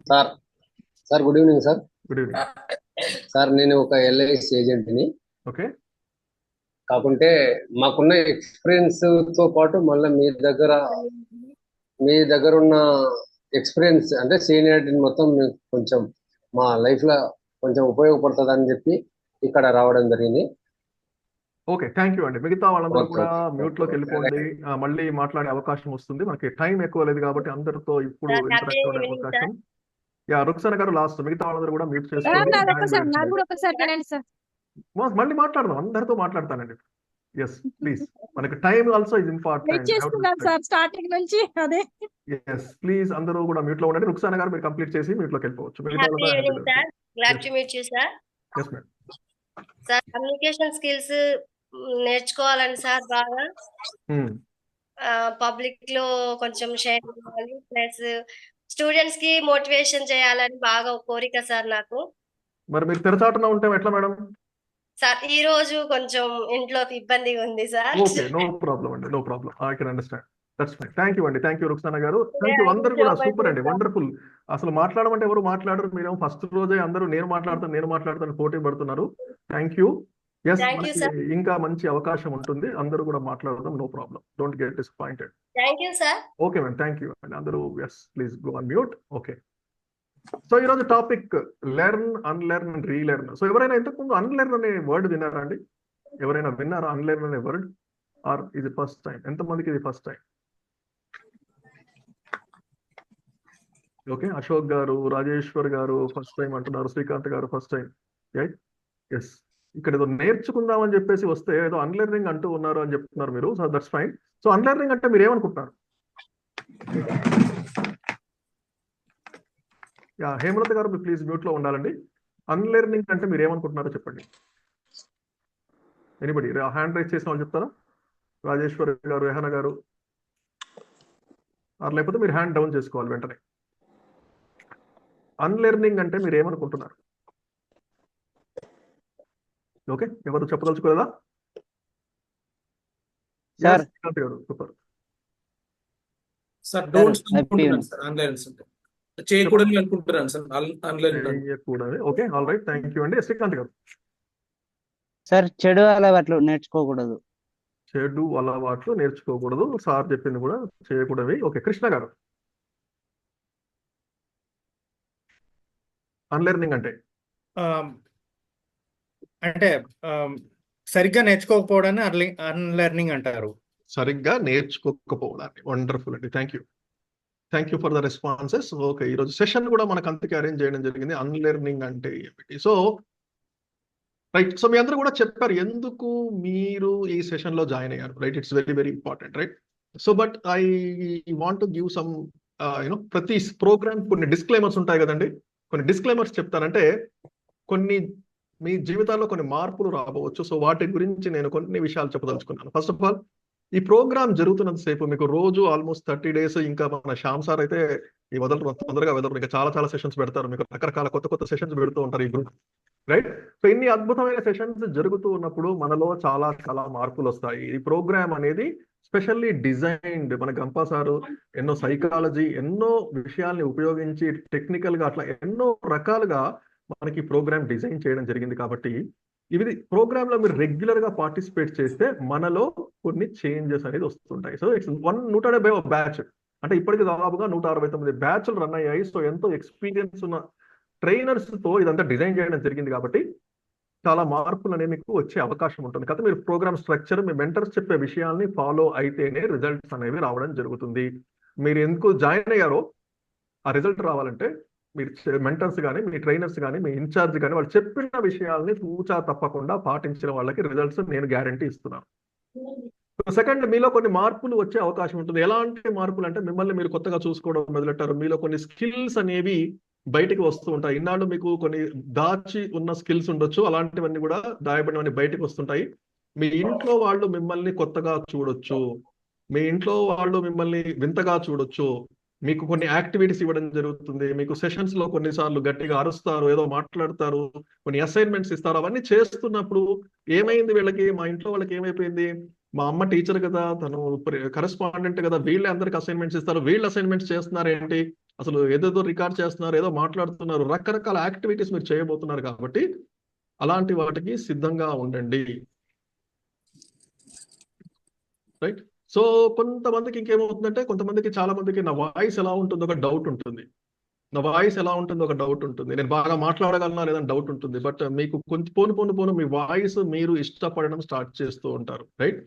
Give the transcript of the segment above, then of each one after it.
Sir sir good evening sir. Good evening. Sir నేను ఒక LIC ఏజెంట్ని. Okay. కాకుంటే మాకున్న ఎక్స్పీరియన్స్ తో పాటు మళ్ళీ మీ దగ్గర ఉన్న ఎక్స్పీరియన్స్ అంటే సీనియారిటీని మొత్తం మీకు కొంచెం మా లైఫ్ లో కొంచెం ఉపయోగపడుతుంది అని చెప్పి ఇక్కడ రావడం జరిగింది. ఓకే, థ్యాంక్ యూ అండి. మిగతా వాళ్ళందరూ ఓకే కూడా ఓకే మ్యూట్ లోకి వెళ్ళిపోండి. మళ్ళీ మాట్లాడే అవకాశం వస్తుంది. మనకి టైం ఎక్కువ లేదు కాబట్టి అందరితో ఇప్పుడు సార్ హ్యాపీ ఇంటరాక్ట్ అవ్వడే ఈవినింగ్ అవకాశం. సార్. రుక్సాన గారు లాస్ట్, మిగతా వాళ్ళందరూ కూడా మ్యూట్ చేసుకోండి. నాది హ్యాండ్ ఒకసారి, రైజ్ నాది చేయండి. కూడా ఒకసారి వినండి సార్. మళ్ళీ మాట్లాడదాం, అందరితో మాట్లాడతానండి. ఎస్ ప్లీజ్, మనకి time also is very important. చేస్తున్నాను సార్ స్టార్టింగ్ నుంచి అదే. ఎస్ ప్లీజ్, అందరూ కూడా మ్యూట్ లో ఉండండి. రుక్సాన గారు మీరు కంప్లీట్ చేసి మ్యూట్ లోకి వెళ్ళిపోవచ్చు. మిగతా హ్యాపీ వాళ్ళతో హ్యాండ్ evening sir. Glad to meet you sir. Yes madam. Sir communication skills నేర్చుకోవాలని సార్ బాగా పబ్లిక్ లో కొంచెం షేర్ చేయాలి, ప్లస్ స్టూడెంట్స్ కి మోటివేషన్ చేయాలని బాగా ఒక కోరిక సార్ నాకు. మరి మీరు తెరచాటున ఉంటే ఎట్లా మేడం? సార్ ఈ రోజు కొంచెం ఇంట్లో ఇబ్బందిగా ఉంది సార్. ఓకే, నో ప్రాబ్లం అండి, no problem. I can understand. That's fine. Thank you అండి, థ్యాంక్ యూ రుక్సానా గారు. థ్యాంక్ యూ అందరూ కూడా, సూపర్ అండి, వండర్ఫుల్. అసలు మాట్లాడమంటే ఎవరు మాట్లాడరు, మీరేమో ఫస్ట్ రోజే అందరూ నేను మాట్లాడతాను పోటీ పడుతున్నారు. Thank you. Yes, thank you sir. ఇంకా మంచి అవకాశం ఉంటుంది, అందరూ కూడా మాట్లాడదాం, no problem. Don't get disappointed. Thank you sir. Okay ma'am, thank you అండి అందరూ. Yes please go on mute. Okay, so ఈరోజు topic learn, unlearn and relearn. So ఎవరైనా ఇంతకుముందు అన్లెర్న్ అనే వర్డ్ విన్నారా అండి? ఎవరైనా విన్నారా అన్లెర్న్ అనే వర్డ్? ఆర్ ఇది ఫస్ట్ టైం? ఎంతమందికి ఇది first time? Okay, Ashok garu, Rajeshwar గారు ఫస్ట్ టైం అంటున్నారు, శ్రీకాంత్ గారు ఫస్ట్ టైం. ఎస్, ఇక్కడ ఏదో నేర్చుకుందామని చెప్పేసి వస్తే ఏదో అన్లెర్నింగ్ అంటూ ఉన్నారు అని చెప్తున్నారు మీరు. So that's fine. So unlearning అంటే మీరు ఏమనుకుంటున్నారు? హేమలత గారు మీరు ప్లీజ్ మ్యూట్ లో ఉండాలండి. అన్లెర్నింగ్ అంటే మీరు ఏమనుకుంటున్నారో చెప్పండి. ఎనీబడి హ్యాండ్ రైజ్ చేసిన వాళ్ళు చెప్తారా? రాజేశ్వర్ గారు, రెహనా గారు, లేకపోతే మీరు హ్యాండ్ డౌన్ చేసుకోవాలి వెంటనే. అన్లెర్నింగ్ అంటే మీరు ఏమనుకుంటున్నారు? ఓకే, ఎవరు చెప్పదలుచుకోలేదా? సార్ సూపర్ సార్ డోంట్స్ అనుకుంటున్నాను సార్. ఆన్లైన్ అంటే చేయకూడదని అనుకుంటున్నాను సార్. ఆన్లైన్ చేయకూడదు. Okay, all right, thank you అండి. శ్రీకాంత్ గారు. సార్ చెడు అలవాట్లు నేర్చుకోకూడదు. చెడు అలవాట్లు నేర్చుకోకూడదు, సార్ చెప్పింది కూడా చేయకూడదు. ఓకే, కృష్ణ గారు. అన్లెర్నింగ్ అంటే అంటే సరిగ్గా నేర్చుకోకపోవడాన్ని అన్లెర్నింగ్ అంటారు. సరిగ్గా నేర్చుకోకపోవడాన్ని. వండర్ఫుల్ అండి, thank you for the responses. Okay, ఈరోజు సెషన్ కూడా మనకు అంతకే అరేంజ్ చేయడం జరిగింది. అన్లెర్నింగ్ అంటే ఏమిటి? సో రైట్, సో మీ అందరూ కూడా చెప్పారు ఎందుకు మీరు ఈ సెషన్ లో జాయిన్ అయ్యారు. Right, it's very very important. Right, so but I want to give some ప్రతి ప్రోగ్రామ్ కొన్ని డిస్క్లైమర్స్ ఉంటాయి కదండి. కొన్ని డిస్క్లైమర్స్ చెప్తానంటే కొన్ని మీ జీవితాల్లో కొన్ని మార్పులు రాబోవచ్చు. సో వాటి గురించి నేను కొన్ని విషయాలు చెప్పదలుచుకున్నాను. ఫస్ట్ ఆఫ్ ఆల్, ఈ ప్రోగ్రామ్ జరుగుతున్నంత సేపు మీకు రోజు ఆల్మోస్ట్ 30 days, ఇంకా మన శ్యామ్ సార్ అయితే ఈ తొందరగా వదలరు, ఇంకా చాలా సెషన్స్ పెడతారు, మీకు రకరకాల కొత్త సెషన్స్ పెడుతూ ఉంటారు ఈ గ్రూప్. రైట్, సో ఇన్ని అద్భుతమైన సెషన్స్ జరుగుతూ ఉన్నప్పుడు మనలో చాలా మార్పులు వస్తాయి. ఈ ప్రోగ్రామ్ అనేది స్పెషల్లీ డిజైన్డ్, మన గంపా సారు ఎన్నో సైకాలజీ, ఎన్నో విషయాల్ని ఉపయోగించి టెక్నికల్ గా అట్లా ఎన్నో రకాలుగా మనకి ప్రోగ్రామ్ డిజైన్ చేయడం జరిగింది. కాబట్టి ఇది ప్రోగ్రామ్ లో మీరు రెగ్యులర్ గా పార్టిసిపేట్ చేస్తే మనలో కొన్ని చేంజెస్ అనేది వస్తుంటాయి. సో ఇట్స్ 170 బ్యాచ్, అంటే ఇప్పటికి దాదాపుగా 169 బ్యాచ్లు రన్ అయ్యాయి. సో ఎంతో ఎక్స్పీరియన్స్ ఉన్న ట్రైనర్స్ తో ఇదంతా డిజైన్ చేయడం జరిగింది. కాబట్టి చాలా మార్పులు అనేవి మీకు వచ్చే అవకాశం ఉంటుంది. కదా మీరు ప్రోగ్రామ్ స్ట్రక్చర్, మీ మెంటర్స్ చెప్పే విషయాల్ని ఫాలో అయితేనే రిజల్ట్స్ అనేవి రావడం జరుగుతుంది. మీరు ఎందుకు జాయిన్ అయ్యారో ఆ రిజల్ట్ రావాలంటే మీరు మెంటర్స్ కానీ, మీ ట్రైనర్స్ కానీ, మీ ఇన్ఛార్జ్ కానీ వాళ్ళు చెప్పిన విషయాల్ని తూచా తప్పకుండా పాటించిన వాళ్ళకి రిజల్ట్స్ నేను గ్యారంటీ ఇస్తున్నాను. సెకండ్, మీలో కొన్ని మార్పులు వచ్చే అవకాశం ఉంటుంది. ఎలాంటి మార్పులు అంటే మిమ్మల్ని మీరు కొత్తగా చూసుకోవడం మొదలెట్టారు. మీలో కొన్ని స్కిల్స్ అనేవి బయటికి వస్తూ ఉంటాయి. ఇన్నాళ్ళు మీకు కొన్ని దాచి ఉన్న స్కిల్స్ ఉండొచ్చు, అలాంటివన్నీ కూడా దాయబడినవన్నీ బయటకు వస్తుంటాయి. మీ ఇంట్లో వాళ్ళు మిమ్మల్ని కొత్తగా చూడొచ్చు, మీ ఇంట్లో వాళ్ళు మిమ్మల్ని వింతగా చూడొచ్చు. మీకు కొన్ని యాక్టివిటీస్ ఇవ్వడం జరుగుతుంది. మీకు సెషన్స్ లో కొన్నిసార్లు గట్టిగా అరుస్తారు, ఏదో మాట్లాడతారు, కొన్ని అసైన్మెంట్స్ ఇస్తారు. అవన్నీ చేస్తున్నప్పుడు ఏమైంది వీళ్ళకి, మా ఇంట్లో వాళ్ళకి ఏమైపోయింది, మా అమ్మ టీచర్ కదా, తను కరెస్పాండెంట్ కదా, వీళ్ళే అందరికి అసైన్మెంట్స్ ఇస్తారు, వీళ్ళు అసైన్మెంట్స్ చేస్తున్నారు ఏంటి, అసలు ఏదేదో రికార్డ్ చేస్తున్నారు, ఏదో మాట్లాడుతున్నారు, రకరకాల యాక్టివిటీస్ మీరు చేయబోతున్నారు కాబట్టి అలాంటి వాటికి సిద్ధంగా ఉండండి. రైట్. సో కొంతమందికి ఇంకేమవుతుందంటే, కొంతమందికి చాలా మందికి నా వాయిస్ ఎలా ఉంటుందో ఒక డౌట్ ఉంటుంది. నేను బాగా మాట్లాడగలనా లేదని డౌట్ ఉంటుంది. బట్ మీకు కొంచెం పోను మీ వాయిస్ మీరు ఇష్టపడడం స్టార్ట్ చేస్తూ ఉంటారు. రైట్.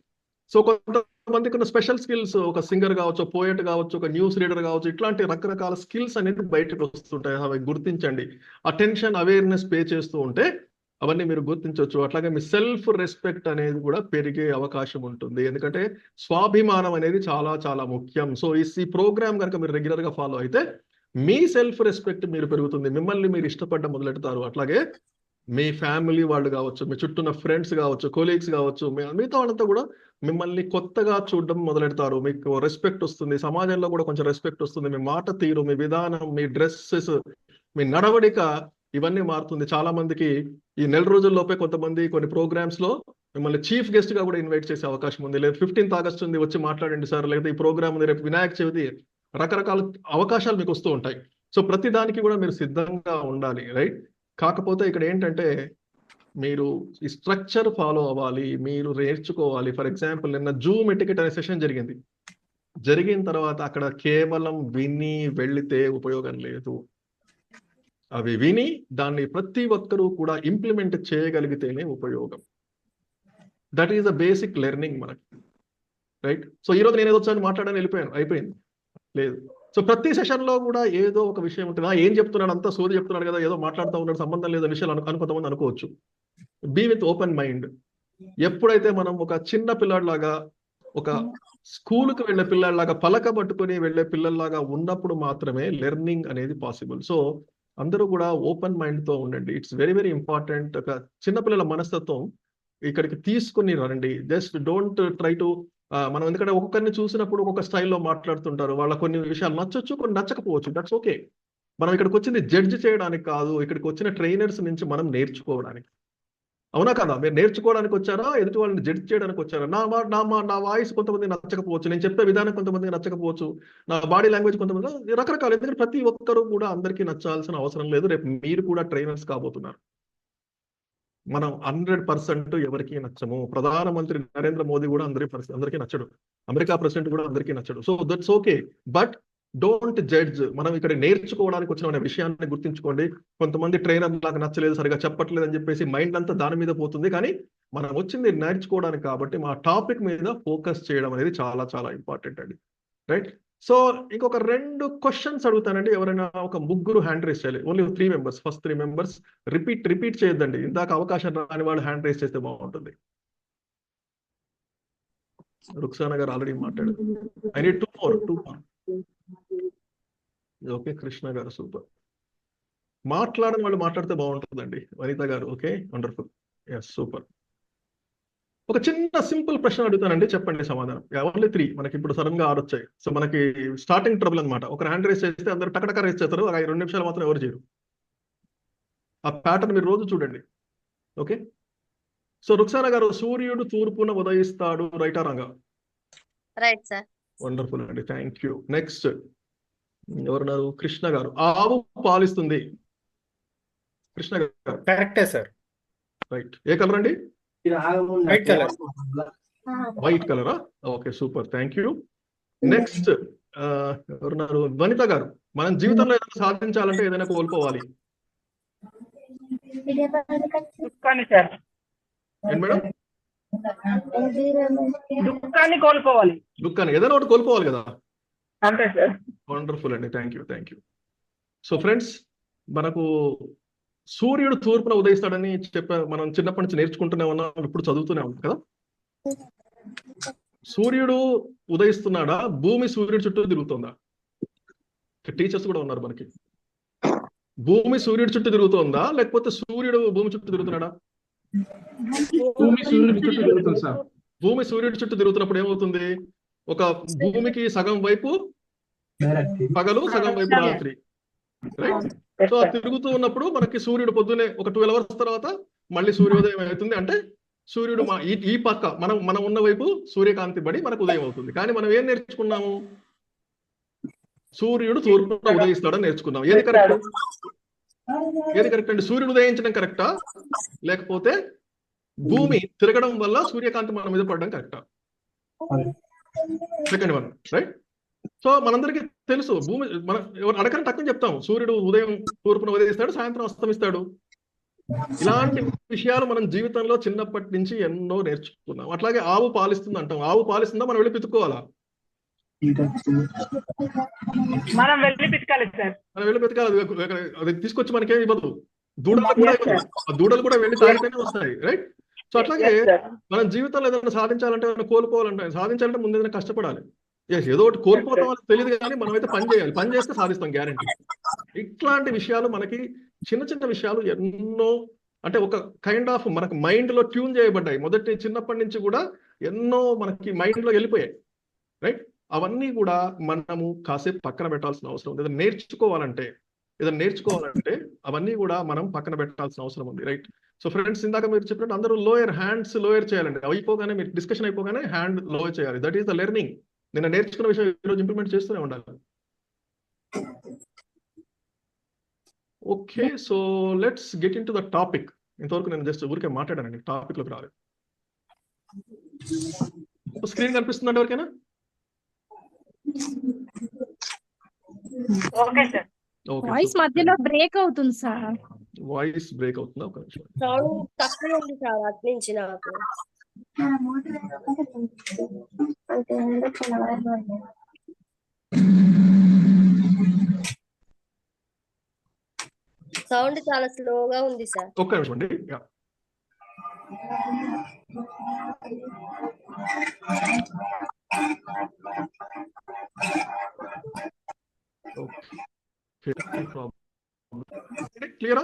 సో కొంతమందికి ఉన్న స్పెషల్ స్కిల్స్, ఒక సింగర్ కావచ్చు, పోయెట్ కావచ్చు, ఒక న్యూస్ రీడర్ కావచ్చు, ఇట్లాంటి రకరకాల స్కిల్స్ అనేది బయటకు వస్తుంటాయి. అవి గుర్తించండి. అటెన్షన్, అవేర్నెస్ పే చేస్తూ ఉంటే అవన్నీ మీరు గుర్తించవచ్చు. అట్లాగే మీ సెల్ఫ్ రెస్పెక్ట్ అనేది కూడా పెరిగే అవకాశం ఉంటుంది. ఎందుకంటే స్వాభిమానం అనేది చాలా చాలా ముఖ్యం. సో ఈ ప్రోగ్రామ్ కనుక మీరు రెగ్యులర్ గా ఫాలో అయితే మీ సెల్ఫ్ రెస్పెక్ట్ మీరు పెరుగుతుంది, మిమ్మల్ని మీరు ఇష్టపడడం మొదలెడతారు. అట్లాగే మీ ఫ్యామిలీ వాళ్ళు కావచ్చు, మీ చుట్టూన్న ఫ్రెండ్స్ కావచ్చు, కొలీగ్స్ కావచ్చు, మిగతా వాళ్ళంతా కూడా మిమ్మల్ని కొత్తగా చూడడం మొదలెడతారు. మీకు రెస్పెక్ట్ వస్తుంది, సమాజంలో కూడా కొంచెం రెస్పెక్ట్ వస్తుంది. మీ మాట తీరు, మీ విధానం, మీ డ్రెస్సెస్, మీ నడవడిక ఇవన్నీ మారుతుంది. చాలా మందికి ఈ నెల రోజుల్లోపే కొంతమంది కొన్ని ప్రోగ్రామ్స్ లో మిమ్మల్ని చీఫ్ గెస్ట్ గా కూడా ఇన్వైట్ చేసే అవకాశం ఉంది. లేదా 15th ఆగస్ట్ ఉంది, వచ్చి మాట్లాడండి సార్, లేదా ఈ ప్రోగ్రామ్ ఉంది, రేపు వినాయక చవితి, రకరకాల అవకాశాలు మీకు వస్తూ ఉంటాయి. సో ప్రతి దానికి కూడా మీరు సిద్ధంగా ఉండాలి. రైట్. కాకపోతే ఇక్కడ ఏంటంటే మీరు ఈ స్ట్రక్చర్ ఫాలో అవ్వాలి, మీరు నేర్చుకోవాలి. ఫర్ ఎగ్జాంపుల్ నిన్న జూమ్ ఎటికెట్ అనే సెషన్ జరిగిన తర్వాత అక్కడ కేవలం విని వెళ్లితే ఉపయోగం లేదు. అవి విని దాన్ని ప్రతి ఒక్కరూ కూడా ఇంప్లిమెంట్ చేయగలిగితేనే ఉపయోగం. That is the basic learning మనకి. రైట్. సో ఈరోజు నేను ఏదో వచ్చాను మాట్లాడని వెళ్ళిపోయాను, అయిపోయింది లేదు. సో ప్రతి సెషన్ లో కూడా ఏదో ఒక విషయం ఉంటుంది. ఏం చెప్తున్నాడు, అంతా సోది చెప్తున్నాడు కదా, ఏదో మాట్లాడుతూ ఉన్నాడు, సంబంధం లేని విషయాలు కొంతమంది అనుకోవచ్చు. Be with open mind. ఎప్పుడైతే మనం ఒక చిన్న పిల్లాడిలాగా, ఒక స్కూల్కి వెళ్ళే పిల్లల్లాగా, పలక పట్టుకుని వెళ్ళే పిల్లల్లాగా ఉన్నప్పుడు మాత్రమే లెర్నింగ్ అనేది పాసిబుల్. సో అందరూ కూడా ఓపెన్ మైండ్ తో ఉండండి. It's very very important. ఒక చిన్నపిల్లల మనస్తత్వం ఇక్కడికి తీసుకుని రండి. జస్ట్ డోంట్ ట్రై టు మనం, ఎందుకంటే ఒక్కొక్కరిని చూసినప్పుడు ఒక్కొక్క స్టైల్లో మాట్లాడుతుంటారు. వాళ్ళ కొన్ని విషయాలు నచ్చొచ్చు, కొన్ని నచ్చకపోవచ్చు. That's okay. మనం ఇక్కడికి వచ్చింది జడ్జ్ చేయడానికి కాదు, ఇక్కడికి వచ్చిన ట్రైనర్స్ నుంచి మనం నేర్చుకోవడానికి. అవునా కదా? మీరు నేర్చుకోవడానికి వచ్చారా, ఎదుటి వాళ్ళని జడ్జ్ చేయడానికి వచ్చారా? నా వాయిస్ కొంతమంది నచ్చకపోవచ్చు, నేను చెప్పే విధానం కొంతమందికి నచ్చకపోవచ్చు, నా బాడీ లాంగ్వేజ్ కొంతమంది రకరకాల. ఎందుకంటే ప్రతి ఒక్కరూ కూడా అందరికీ నచ్చాల్సిన అవసరం లేదు. రేపు మీరు కూడా ట్రైనర్స్ కాబోతున్నారు. మనం 100% ఎవరికి నచ్చము. ప్రధానమంత్రి నరేంద్ర మోదీ కూడా అందరికీ నచ్చడు. అమెరికా ప్రెసిడెంట్ కూడా అందరికీ నచ్చడు. So that's okay. But don't judge. మనం ఇక్కడ నేర్చుకోవడానికి వచ్చిన అనే విషయాన్ని గుర్తించుకోండి. కొంతమంది ట్రైనర్ నాకు నచ్చలేదు, సరిగా చెప్పట్లేదు అని చెప్పేసి మైండ్ అంతా దాని మీద పోతుంది. కానీ మనం వచ్చింది నేర్చుకోవడానికి కాబట్టి మా టాపిక్ మీద ఫోకస్ చేయడం అనేది చాలా చాలా ఇంపార్టెంట్ అండి. రైట్. సో ఇంకొక 2 క్వశ్చన్స్ అడుగుతానండి. ఎవరైనా ఒక ముగ్గురు హ్యాండ్ రేస్ చేయాలి. Only 3 members. First 3 members repeat చేయొద్దండి. ఇందాక అవకాశం రాని వాళ్ళు హ్యాండ్ రేస్ చేస్తే బాగుంటుంది. రుక్సానా గారు ఆల్రెడీ మాట్లాడారు. I need 2 more. Okay. Krishna గారు సూపర్. మాట్లాడని వాళ్ళు మాట్లాడితే బాగుంటుందండి. వనిత గారు ఓకే, వండర్ఫుల్. Yes, super. ఒక చిన్న సింపుల్ ప్రశ్న అడుగుతానండి, చెప్పండి సమాధానం. ఓన్లీ 3. మనకి ఇప్పుడు సడన్ గా 6 వచ్చాయి. సో మనకి స్టార్టింగ్ ట్రబుల్ అనమాట. ఒక హ్యాండ్ రేస్ చేస్తే అందరూ టకటక రేస్ చేస్తారు, 2 నిమిషాలు మాత్రం ఎవరు చేయరు. ఆ ప్యాటర్న్ మీరు రోజు చూడండి. ఓకే. సో రుక్సానా గారు, సూర్యుడు తూర్పున ఉదయిస్తాడు, రైటా రాంగా? Right sir. వండర్ఫుల్ అండి, థ్యాంక్ యూ. నెక్స్ట్ ఎవరున్నారు? కృష్ణ గారు, ఆవు పాలిస్తుంది. కృష్ణ గారు కరెక్టే సార్. రైట్. ఏ కలర్ అండి? White colour. వైట్ కలరా? Okay, super, thank you. Next ఎవరున్నారు? వనిత గారు, మనం జీవితంలో ఏదైనా సాధించాలంటే ఏదైనా కోల్పోవాలి. ఏంటి మేడం? దుఃఖాన్ని కోల్పోవాలి. దుఃఖాన్ని, ఏదైనా ఒకటి కోల్పోవాలి కదా. అంతే సార్. వండర్ఫుల్ అండి, థ్యాంక్ యూ. సో ఫ్రెండ్స్, మనకు సూర్యుడు తూర్పున ఉదయిస్తాడని మనం చిన్నప్పటి నుంచి నేర్చుకుంటూనే ఉన్నాం, ఇప్పుడు చదువుతూనే ఉన్నాం కదా. సూర్యుడు ఉదయిస్తున్నాడా, భూమి సూర్యుడు చుట్టూ తిరుగుతుందా? టీచర్స్ కూడా ఉన్నారు మనకి. భూమి సూర్యుడు చుట్టూ తిరుగుతుందా, లేకపోతే సూర్యుడు భూమి చుట్టూ తిరుగుతున్నాడా? భూమి సూర్యుడి చుట్టూ తిరుగుతుంది సార్. భూమి సూర్యుడి చుట్టూ తిరుగుతున్నప్పుడు ఏమవుతుంది? ఒక భూమికి సగం వైపు పగలు, సగం వైపు రాత్రి. రైట్. సో తిరుగుతూ ఉన్నప్పుడు మనకి సూర్యుడు పొద్దునే ఒక 12 hours తర్వాత మళ్ళీ సూర్యోదయం అవుతుంది. అంటే సూర్యుడు ఈ పక్క మనం ఉన్న వైపు సూర్యకాంతి పడి మనకు ఉదయం అవుతుంది. కానీ మనం ఏం నేర్చుకున్నాము? సూర్యుడు తూర్పున ఉదయిస్తాడని నేర్చుకున్నాం. ఏది కరెక్ట్? ఏది కరెక్ట్ అండి? సూర్యుడు ఉదయించడం కరెక్టా, లేకపోతే భూమి తిరగడం వల్ల సూర్యకాంతి మన మీద పడడం కరెక్టా? Second one, right? సో మనందరికీ తెలుసు, భూమి మనం ఎవరు అడగని తక్కువ చెప్తాం, సూర్యుడు ఉదయం తూర్పున ఉదయిస్తాడు, సాయంత్రం అస్తమిస్తాడు. ఇలాంటి విషయాలు మనం జీవితంలో చిన్నప్పటి నుంచి ఎన్నో నేర్చుకున్నాం. అట్లాగే ఆవు పాలిస్తుంది అంటాం, ఆవు పాలిస్తుందా, మనం వెళ్ళి పితుక్కోవాలా? మనం వెళ్ళి పితకాలి సార్. మనం వెళ్ళి పితకాలి, అది తీసుకొచ్చి మనకేం ఇవ్వదు. దూడలు కూడా ఇవ్వదు, ఆ దూడలు కూడా వెళ్ళి తాగితేనే వస్తాయి, రైట్? సో అట్లాగే మనం జీవితంలో ఏదైనా సాధించాలంటే, ఏదైనా కోల్పోవాలంటే, సాధించాలంటే ముందు ఏదైనా కష్టపడాలి. ఏదో ఒకటి కోల్పోతాం అని తెలియదు, కానీ మనం అయితే పని చేయాలి, పని చేస్తే సాధిస్తాం గ్యారెంటీ. ఇట్లాంటి విషయాలు మనకి చిన్న చిన్న విషయాలు ఎన్నో, అంటే ఒక కైండ్ ఆఫ్ మనకు మైండ్ లో ట్యూన్ చేయబడ్డాయి. చిన్నప్పటి నుంచి కూడా ఎన్నో మనకి మైండ్ లో వెళ్ళిపోయాయి, రైట్? అవన్నీ కూడా మనము కాసేపు పక్కన పెట్టాల్సిన అవసరం ఉంది. ఏదైనా నేర్చుకోవాలంటే అవన్నీ కూడా మనం పక్కన పెట్టాల్సిన అవసరం ఉంది, రైట్? సో ఫ్రెండ్స్, ఇందాక మీరు చెప్పినట్టు అందరూ హ్యాండ్స్ లోయర్ చేయాలండి. అయిపోగానే మీరు డిస్కషన్ అయిపోగానే హ్యాండ్ లోయర్ చేయాలి. That is the learning. నిన్న నేర్చుకున్న విషయం ఈరోజు ఇంప్లిమెంట్ చేస్తూనే ఉండాలి. Okay, so let's get in to the topic. ఇంతవరకు నేను జస్ట్ ఊరికే మాట్లాడానండి, టాపిక్ లోకి రాలేదు. స్క్రీన్ కనిపిస్తుందండి ఎవరికైనా? Okay sir. వాయిస్ మధ్యలో బ్రేక్ అవుతుంది సార్. వాయిస్ బ్రేక్ అవుతుందా? ఒక నిమిషం. సౌండ్ తక్కువ ఉంది సార్ అటు నుంచి నాకు. సౌండ్ చాలా స్లోగా ఉంది సార్. ఒక్క నిమిషం అండి. క్లియరా?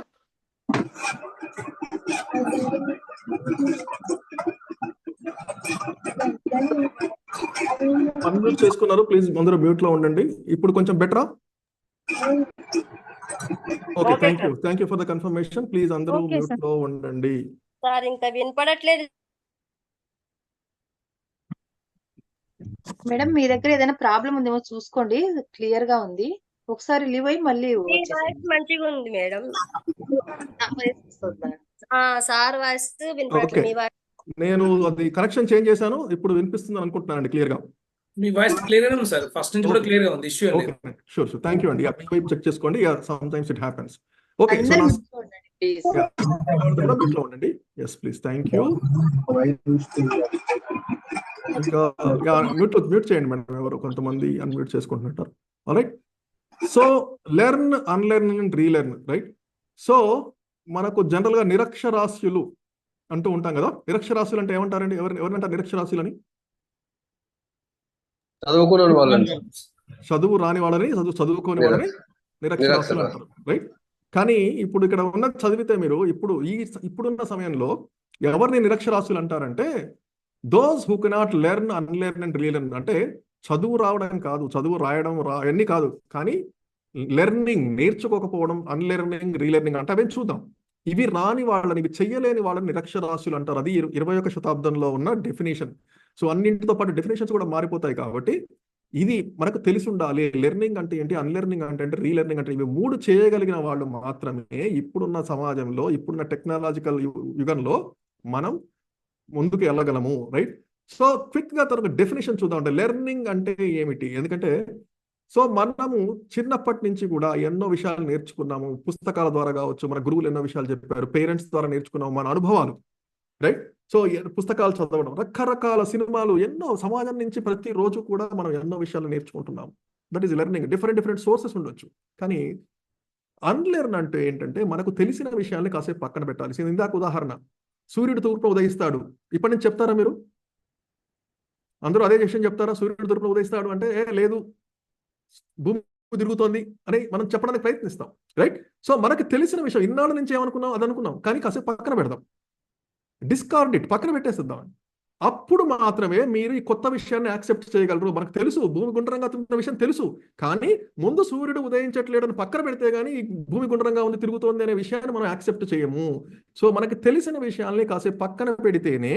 అన్మ్యూట్ చేసుకున్నారు, ప్లీజ్ అందరూ మ్యూట్ లో ఉండండి. ఇప్పుడు కొంచెం బెటరా? Okay, thank you for the confirmation. Please అందరూ మ్యూట్ లో ఉండండి. సార్ ఇంకా వినపడట్లేదు. మేడం, మీ దగ్గర ఏదైనా ప్రాబ్లం ఉందేమో చూసుకోండి. క్లియర్ గా ఉంది. ఒకసారి లీవ్ అయ్యి మళ్ళీ మంచిగా ఉంది మేడం. సార్ వాయిస్ వినపడట్లేదు, మీ వాయిస్. నేను అది కనెక్షన్ చేంజ్ చేశాను, ఇప్పుడు వినిపిస్తుంది అనుకుంటున్నానండి క్లియర్ గా. మీ వాయిస్ క్లియర్ గా ఉంది సార్, ఫస్ట్ నుంచి కూడా క్లియర్ గా ఉంది. ఇష్యూ లేదు. షూర్, థ్యాంక్ యూ అండి. చెక్ చేసుకోండి, sometimes it happens. Okay, so mute లో ఉండండి. Yes please, thank you. ఇంకా మ్యూట్ చేయండి మేడం, ఎవరు కొంతమంది అన్మ్యూట్ చేసుకుంటున్నారు. Alright, so learn, unlearn and relearn, right? So మనకు జనరల్ గా నిరక్షరాస్యులు అంటూ ఉంటాం కదా. నిరక్షరాస్యులు అంటే ఏమంటారండి? ఎవరినంటారు నిరక్షరాస్యులు అని? చదువు రాని వాళ్ళని, చదువుకోని వాళ్ళని నిరక్షరాస్యులు అంటారు, రైట్? కానీ ఇప్పుడు ఇక్కడ ఉన్న చదివితే మీరు ఇప్పుడున్న సమయంలో ఎవరిని నిరక్షరాస్యులు అంటారంటే, those who cannot learn, unlearn and relearn. అంటే చదువు రావడం కాదు, చదువు రాయడం అన్నీ కాదు, కానీ లెర్నింగ్ నేర్చుకోకపోవడం, అన్లెర్నింగ్, రీలెర్నింగ్ అంటే అవేం చూద్దాం. ఇవి రాని వాళ్ళని, ఇవి చెయ్యలేని వాళ్ళని నిరక్షరాస్యులు అంటారు. అది 21వ శతాబ్దంలో ఉన్న డెఫినేషన్. సో అన్నింటితో పాటు డెఫినేషన్స్ కూడా మారిపోతాయి కాబట్టి ఇది మనకు తెలిసి ఉండాలి. లెర్నింగ్ అంటే ఏంటి, అన్లెర్నింగ్ అంటే రీలెర్నింగ్ అంటే, ఇవి 3 చేయగలిగిన వాళ్ళు మాత్రమే ఇప్పుడున్న సమాజంలో, ఇప్పుడున్న టెక్నాలజికల్ యుగంలో మనం ముందుకు వెళ్ళగలము, రైట్? సో క్విక్ గా తనకు డెఫినేషన్ చూద్దాం. అంటే లెర్నింగ్ అంటే ఏమిటి? ఎందుకంటే సో మనము చిన్నప్పటి నుంచి కూడా ఎన్నో విషయాలు నేర్చుకున్నాము. పుస్తకాల ద్వారా కావచ్చు, మన గురువులు ఎన్నో విషయాలు చెప్పారు, పేరెంట్స్ ద్వారా నేర్చుకున్నాము, మన అనుభవాలు, రైట్? సో పుస్తకాలు చదవడం, రకరకాల సినిమాలు, ఎన్నో సమాజం నుంచి ప్రతిరోజు కూడా మనం ఎన్నో విషయాలు నేర్చుకుంటున్నాము. That is learning. Different sources ఉండొచ్చు. కానీ అన్లెర్న్ అంటే ఏంటంటే, మనకు తెలిసిన విషయాల్ని కాసేపు పక్కన పెట్టాలి. ఇందాక ఉదాహరణ, సూర్యుడు తూర్పున ఉదయిస్తాడు. ఇప్పటి నుంచి చెప్తారా మీరు? అందరూ అదే విషయం చెప్తారా? సూర్యుడు తూర్పున ఉదయిస్తాడు అంటే లేదు, భూమి తిరుగుతోంది అని మనం చెప్పడానికి ప్రయత్నిస్తాం, రైట్? సో మనకు తెలిసిన విషయం ఇన్నాళ్ళ నుంచి ఏమనుకున్నాం, అది అనుకున్నాం, కానీ కాసేపు పక్కన పెడదాం, డిస్కార్డ్ ఇట్, పక్కన పెట్టేసిద్దాం. అప్పుడు మాత్రమే మీరు ఈ కొత్త విషయాన్ని యాక్సెప్ట్ చేయగలరు. మనకు తెలుసు భూమి గుండ్రంగా తిరుగుతున్న విషయం తెలుసు, కానీ ముందు సూర్యుడు ఉదయించట్లేడని పక్కన పెడితే కానీ ఈ భూమి గుండ్రంగా ఉంది, తిరుగుతోంది అనే విషయాన్ని మనం యాక్సెప్ట్ చేయము. సో మనకు తెలిసిన విషయాల్ని కాసేపు పక్కన పెడితేనే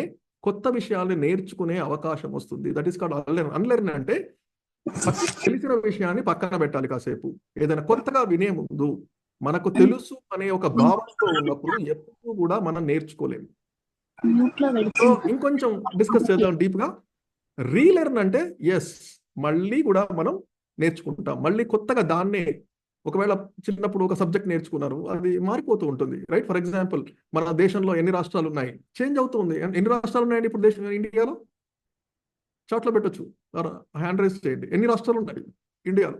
కొత్త విషయాల్ని నేర్చుకునే అవకాశం వస్తుంది. That is called unlearn. Unlearn అంటే తెలిసిన విషయాన్ని పక్కన పెట్టాలి కాసేపు. ఏదైనా కొత్తగా వినే ముందు మనకు తెలుసు అనే ఒక భావంతో ఉన్నప్పుడు ఎప్పుడు కూడా మనం నేర్చుకోలేము. సో ఇంకొంచెం డిస్కస్ చేద్దాం డీప్ గా. రీలెర్న్ అంటే ఎస్, మళ్ళీ కూడా మనం నేర్చుకుంటాం. మళ్ళీ కొత్తగా దాన్నే, ఒకవేళ చిన్నప్పుడు ఒక సబ్జెక్ట్ నేర్చుకున్నారు, అది మారిపోతూ ఉంటుంది, రైట్? ఫర్ ఎగ్జాంపుల్, మన దేశంలో ఎన్ని రాష్ట్రాలు ఉన్నాయి, చేంజ్ అవుతుంది. ఎన్ని రాష్ట్రాలు ఉన్నాయండి ఇప్పుడు ఇండియాలో? చాట్లో పెట్టొచ్చు, హ్యాండ్ రైజ్ చేయండి. ఎన్ని రాష్ట్రాలు ఉన్నాయి ఇండియాలో?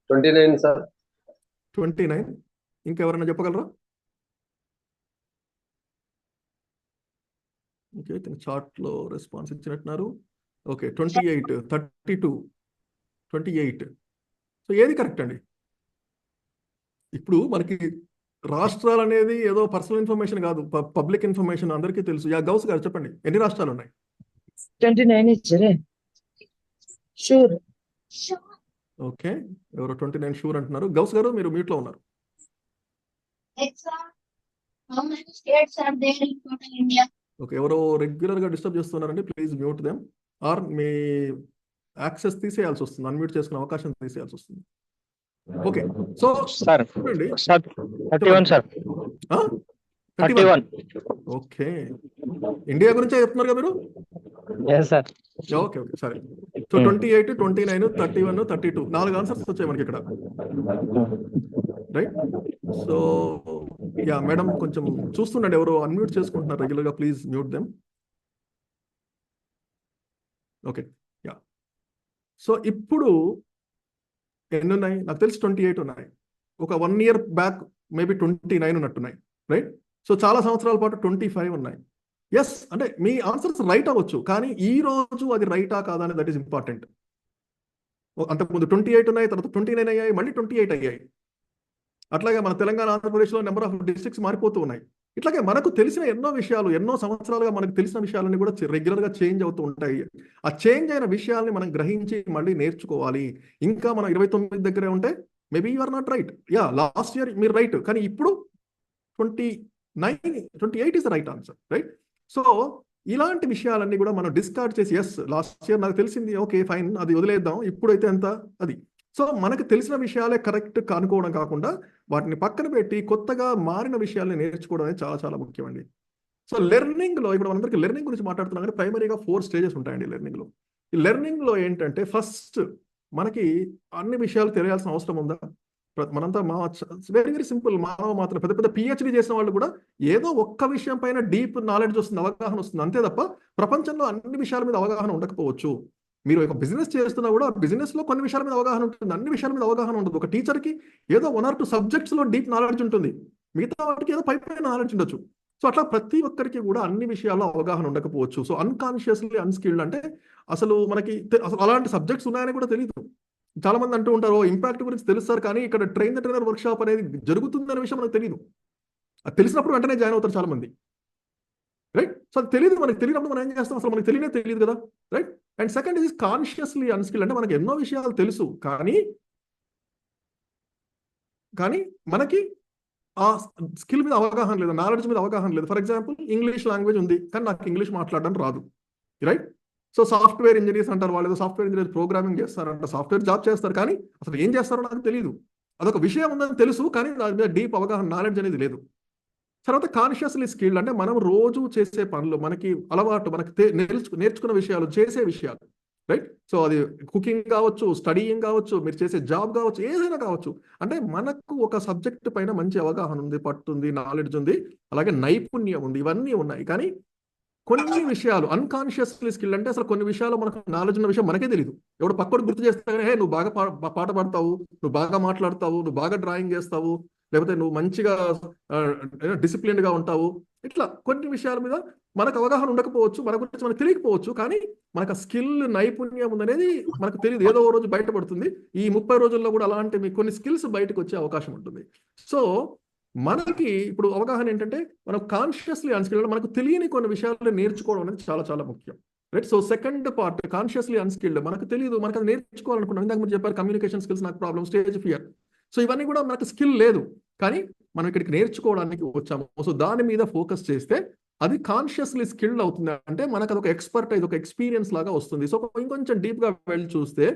29 సార్. 29. ఇంకెవరైనా చెప్పగలరా? ఓకే, చార్ట్లో రెస్పాన్స్ ఇచ్చినట్టున్నారు. ఓకే, 28, 32, 28. సో ఏది కరెక్ట్ అండి? ఇప్పుడు మనకి రాష్ట్రాలు అనేది ఏదో పర్సనల్ ఇన్ఫర్మేషన్ కాదు, పబ్లిక్ ఇన్ఫర్మేషన్, అందరికీ తెలుసు. గౌస్ గారు చెప్పండి, ఎన్ని రాష్ట్రాలు ఉన్నాయి? 29 ఇచ్చారే. షూర్. ఓకే, ఎవరో 29 షూర్ అంటున్నారు. గౌస్ గారు మీరు మ్యూట్ లో ఉన్నారు. ఓకే, ఎవరో రెగ్యులర్ గా డిస్టర్బ్ చేస్తున్నారండి, ప్లీజ్ మ్యూట్ దెమ్. ఆర్ మీ యాక్సెస్ తీసేయాల్సి వస్తుంది, అన్మ్యూట్ చేసుకునే అవకాశం తీసేయాల్సి వస్తుంది. ఓకే, సో సార్ చూడండి. 31 సార్. 31. ఓకే, ఇండియా గురించే చెప్తున్నారు కదా మీరు? Yes sir. ఓకే ఓకే, సరే. సో 28, 29, 31, 32 4 ఆన్సర్స్ వచ్చాయి మనకి ఇక్కడ, రైట్? సో యా మేడం, కొంచెం చూస్తుండండి, ఎవరు అన్మ్యూట్ చేసుకుంటున్నారు రెగ్యులర్ గా, please mute them. Okay, yeah. So ఇప్పుడు ఎన్ని ఉన్నాయి నాకు తెలిసి? 28 ఉన్నాయి. ఒక 1 year బ్యాక్ మేబీ 29 ఉన్నట్టున్నాయి, రైట్? సో చాలా సంవత్సరాల పాటు 25 ఉన్నాయి. ఎస్, అంటే మీ ఆన్సర్స్ రైట్ అవ్వచ్చు, కానీ ఈ రోజు అది రైటా కాదా అని, దట్ ఈస్ ఇంపార్టెంట్. అంతకుముందు 28 ఉన్నాయి, తర్వాత 29 అయ్యాయి, మళ్ళీ 28 అయ్యాయి. అట్లాగే మన తెలంగాణ, ఆంధ్రప్రదేశ్లో నెంబర్ ఆఫ్ డిస్ట్రిక్ట్స్ మారిపోతూ ఉన్నాయి. ఇట్లాగే మనకు తెలిసిన ఎన్నో విషయాలు, ఎన్నో సంవత్సరాలుగా మనకు తెలిసిన విషయాలన్నీ కూడా రెగ్యులర్గా చేంజ్ అవుతూ ఉంటాయి. ఆ చేంజ్ అయిన విషయాల్ని మనం గ్రహించి మళ్ళీ నేర్చుకోవాలి. ఇంకా మనం 29 దగ్గరే ఉంటే maybe you are not right. Yeah, last year మీరు రైట్, కానీ ఇప్పుడు 28 is the right answer, right? So ఇలాంటి విషయాలన్నీ కూడా మనం డిస్కార్డ్ చేసి, ఎస్ లాస్ట్ ఇయర్ నాకు తెలిసింది, ఓకే ఫైన్, అది వదిలేద్దాం, ఇప్పుడైతే ఎంత అది. సో మనకు తెలిసిన విషయాలే కరెక్ట్ అనుకోవడం కాకుండా వాటిని పక్కన పెట్టి కొత్తగా మారిన విషయాల్ని నేర్చుకోవడం అనేది చాలా చాలా ముఖ్యమండి. సో లెర్నింగ్లో ఇప్పుడు మనందరికీ లెర్నింగ్ గురించి మాట్లాడుతున్నాం, కానీ ప్రైమరీగా 4 స్టేజెస్ ఉంటాయండి లెర్నింగ్లో. ఈ లెర్నింగ్లో ఏంటంటే, ఫస్ట్ మనకి అన్ని విషయాలు తెలియాల్సిన అవసరం ఉందా? మనంతా వెరీ వెరీ సింపుల్, మానవ మాత్రం పెద్ద పెద్ద పిహెచ్డి చేసిన వాళ్ళు కూడా ఏదో ఒక్క విషయం పైన డీప్ నాలెడ్జ్ వస్తుంది, అవగాహన వస్తుంది, అంతే తప్ప ప్రపంచంలో అన్ని విషయాల మీద అవగాహన ఉండకపోవచ్చు. మీరు ఒక బిజినెస్ చేస్తున్నా కూడా బిజినెస్ లో కొన్ని విషయాల మీద అవగాహన ఉంటుంది, అన్ని విషయాల మీద అవగాహన ఉండదు. ఒక టీచర్కి ఏదో 1 or 2 subjects లో డీప్ నాలెడ్జ్ ఉంటుంది, మిగతా వాటికి ఏదో పైన నాలెడ్జ్ ఉండొచ్చు. సో అట్లా ప్రతి ఒక్కరికి కూడా అన్ని విషయాల్లో అవగాహన ఉండకపోవచ్చు. సో అన్కాన్షియస్లీ అన్స్కిల్డ్ అంటే అసలు మనకి అసలు అలాంటి సబ్జెక్ట్స్ ఉన్నాయని కూడా తెలియదు. చాలా మంది అంటూ ఉంటారు, ఇంపాక్ట్ గురించి తెలుస్తారు, కానీ ఇక్కడ train the trainer work shop అనేది జరుగుతుందనే విషయం మనకు తెలియదు. అది తెలిసినప్పుడు వెంటనే జాయిన్ అవుతారు చాలా మంది, రైట్? సో అది తెలియదు, మనకి తెలియనప్పుడు మనం ఏం చేస్తాం, అసలు మనకి తెలియదు కదా, right? And second is consciously unskilled అంటే మనకి ఎన్నో విషయాలు తెలుసు, కానీ మనకి ఆ స్కిల్ మీద అవగాహన లేదు, నాలెడ్జ్ మీద అవగాహన లేదు. ఫర్ ఎగ్జాంపుల్, ఇంగ్లీష్ లాంగ్వేజ్ ఉంది, కానీ నాకు ఇంగ్లీష్ మాట్లాడడం రాదు, రైట్? సో సాఫ్ట్వేర్ ఇంజనీర్స్ అంటారు, వాళ్ళు ఏదో సాఫ్ట్వేర్ ఇంజనీర్ ప్రోగ్రామింగ్ చేస్తారంట, సాఫ్ట్వేర్ జాబ్ చేస్తారు, కానీ అసలు ఏం చేస్తారో నాకు తెలియదు. అదొక విషయం ఉందని తెలుసు, కానీ దాని మీద డీప్ అవగాహన, నాలెడ్జ్ అనేది లేదు. తర్వాత కాన్షియస్లీ స్కిల్డ్ అంటే మనం రోజు చేసే పనులు, మనకి అలవాటు, మనకి నేర్చుకున్న విషయాలు, చేసే విషయాలు, రైట్? సో అది కుకింగ్ కావచ్చు, స్టడీయింగ్ కావచ్చు, మీరు చేసే జాబ్ కావచ్చు, ఏదైనా కావచ్చు. అంటే మనకు ఒక సబ్జెక్ట్ పైన మంచి అవగాహన ఉంది, పట్టుంది, నాలెడ్జ్ ఉంది, అలాగే నైపుణ్యం ఉంది, ఇవన్నీ ఉన్నాయి. కానీ కొన్ని విషయాలు అన్కాన్షియస్లీ స్కిల్ అంటే అసలు కొన్ని విషయాలు మనకు నాలెడ్జ్ ఉన్న విషయం మనకే తెలియదు. ఎవడు పక్కడు గుర్తు చేస్తానే, హే నువ్వు బాగా పాట పాడతావు, నువ్వు బాగా మాట్లాడతావు, నువ్వు బాగా డ్రాయింగ్ చేస్తావు, లేకపోతే నువ్వు మంచిగా డిసిప్లిన్డ్ గా ఉంటావు, ఇట్లా కొన్ని విషయాల మీద మనకు అవగాహన ఉండకపోవచ్చు, మన గురించి మనకు తెలియకపోవచ్చు, కానీ మనకు ఆ స్కిల్, నైపుణ్యం ఉందనేది మనకు తెలియదు, ఏదో ఓ రోజు బయటపడుతుంది. ఈ 30 రోజుల్లో కూడా అలాంటి కొన్ని స్కిల్స్ బయటకు వచ్చే అవకాశం ఉంటుంది. సో మనకి ఇప్పుడు అవగాహన ఏంటంటే, మనం కాన్షియస్లీ అన్స్కిల్డ్, మనకు తెలియని కొన్ని విషయాలు నేర్చుకోవడం అనేది చాలా చాలా ముఖ్యం, right? So second part consciously unskilled, మనకు తెలియదు, మనకు అది నేర్చుకోవాలనుకున్నాం. ఇందాక మీరు చెప్పారు కమ్యూనికేషన్ స్కిల్స్ నాకు ప్రాబ్లం, స్టేజ్ ఫియర్. సో ఇవన్నీ కూడా మనకు స్కిల్ లేదు, కానీ మనం ఇక్కడికి నేర్చుకోవడానికి వచ్చాము. సో దాని మీద ఫోకస్ చేస్తే అది కాన్షియస్లీ స్కిల్డ్ అవుతుంది అంటే మనకు అదొక ఎక్స్పర్టైజ్, ఒక ఎక్స్పీరియన్స్ లాగా వస్తుంది. సో ఇంకొంచెం డీప్గా వెళ్ళి చూస్తే,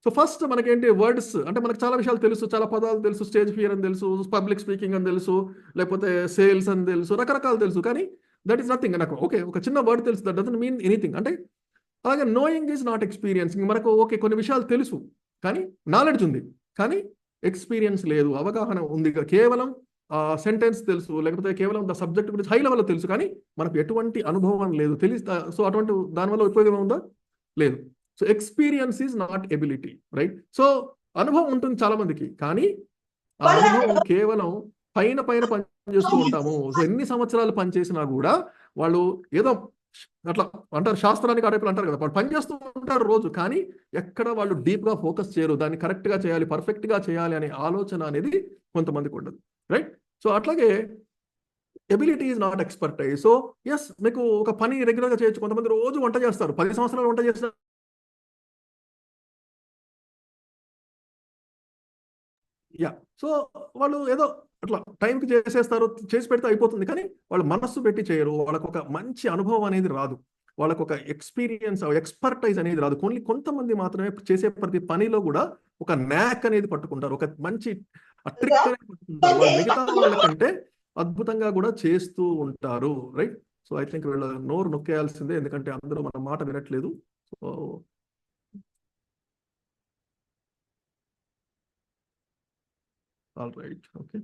సో ఫస్ట్ మనకేంటి వర్డ్స్ అంటే మనకు చాలా విషయాలు తెలుసు, చాలా పదాలు తెలుసు, స్టేజ్ ఫియర్ అని తెలుసు, పబ్లిక్ స్పీకింగ్ అని తెలుసు, లేకపోతే సేల్స్ అని తెలుసు, రకరకాలు తెలుసు. కానీ దట్ ఈస్ నథింగ్. నాకు ఓకే ఒక చిన్న వర్డ్ తెలుసు, దట్ డజంట్ మీన్ ఎనీథింగ్. అంటే అలాగే నోయింగ్ ఈజ్ నాట్ ఎక్స్పీరియన్సింగ్. మనకు ఓకే కొన్ని విషయాలు తెలుసు కానీ నాలెడ్జ్ ఉంది, కానీ ఎక్స్పీరియన్స్ లేదు, అవగాహన ఉంది. కేవలం సెంటెన్స్ తెలుసు, లేకపోతే కేవలం ద సబ్జెక్ట్ గురించి హై లెవెల్లో తెలుసు, కానీ మనకు ఎటువంటి అనుభవం లేదు. సో అటువంటి దానివల్ల ఉపయోగం ఉందా? లేదు. So experience is not ability, right? So అనుభవం ఉంటుంది చాలా మందికి, కానీ ఆ అనుభవం కేవలం పైన పనిచేస్తూ ఉంటాము. సో ఎన్ని సంవత్సరాలు పనిచేసినా కూడా వాళ్ళు ఏదో అట్లా అంటారు, శాస్త్రానికి అడేపులు అంటారు కదా, వాళ్ళు పనిచేస్తూ ఉంటారు రోజు, కానీ ఎక్కడ వాళ్ళు డీప్గా ఫోకస్ చేయరు, దాన్ని కరెక్ట్గా చేయాలి, పర్ఫెక్ట్గా చేయాలి అనే ఆలోచన అనేది కొంతమందికి ఉండదు, రైట్? సో అట్లాగే ability is not expertise. So yes, మీకు ఒక పని రెగ్యులర్గా చేయొచ్చు. కొంతమంది రోజు వంట చేస్తారు, 10 సంవత్సరాలు వంట చేసిన సో వాళ్ళు ఏదో అట్లా టైంకి చేసేస్తారు, చేసి పెడితే అయిపోతుంది, కానీ వాళ్ళు మనస్సు పెట్టి చేయరు. వాళ్ళకు ఒక మంచి అనుభవం అనేది రాదు, వాళ్ళకు ఒక ఎక్స్పీరియన్స్, ఎక్స్పర్టైజ్ అనేది రాదు. కొంతమంది మాత్రమే చేసే ప్రతి పనిలో కూడా ఒక న్యాక్ అనేది పట్టుకుంటారు, ఒక మంచి ట్రిక్ అనేది పట్టుకుంటారు. వాళ్ళు మిగతా వాళ్ళకంటే అద్భుతంగా కూడా చేస్తూ ఉంటారు, రైట్? సో ఐ థింక్ వీళ్ళ నోరు నొక్కేయాల్సిందే, ఎందుకంటే అందరూ మన మాట వినట్లేదు. So all right, okay.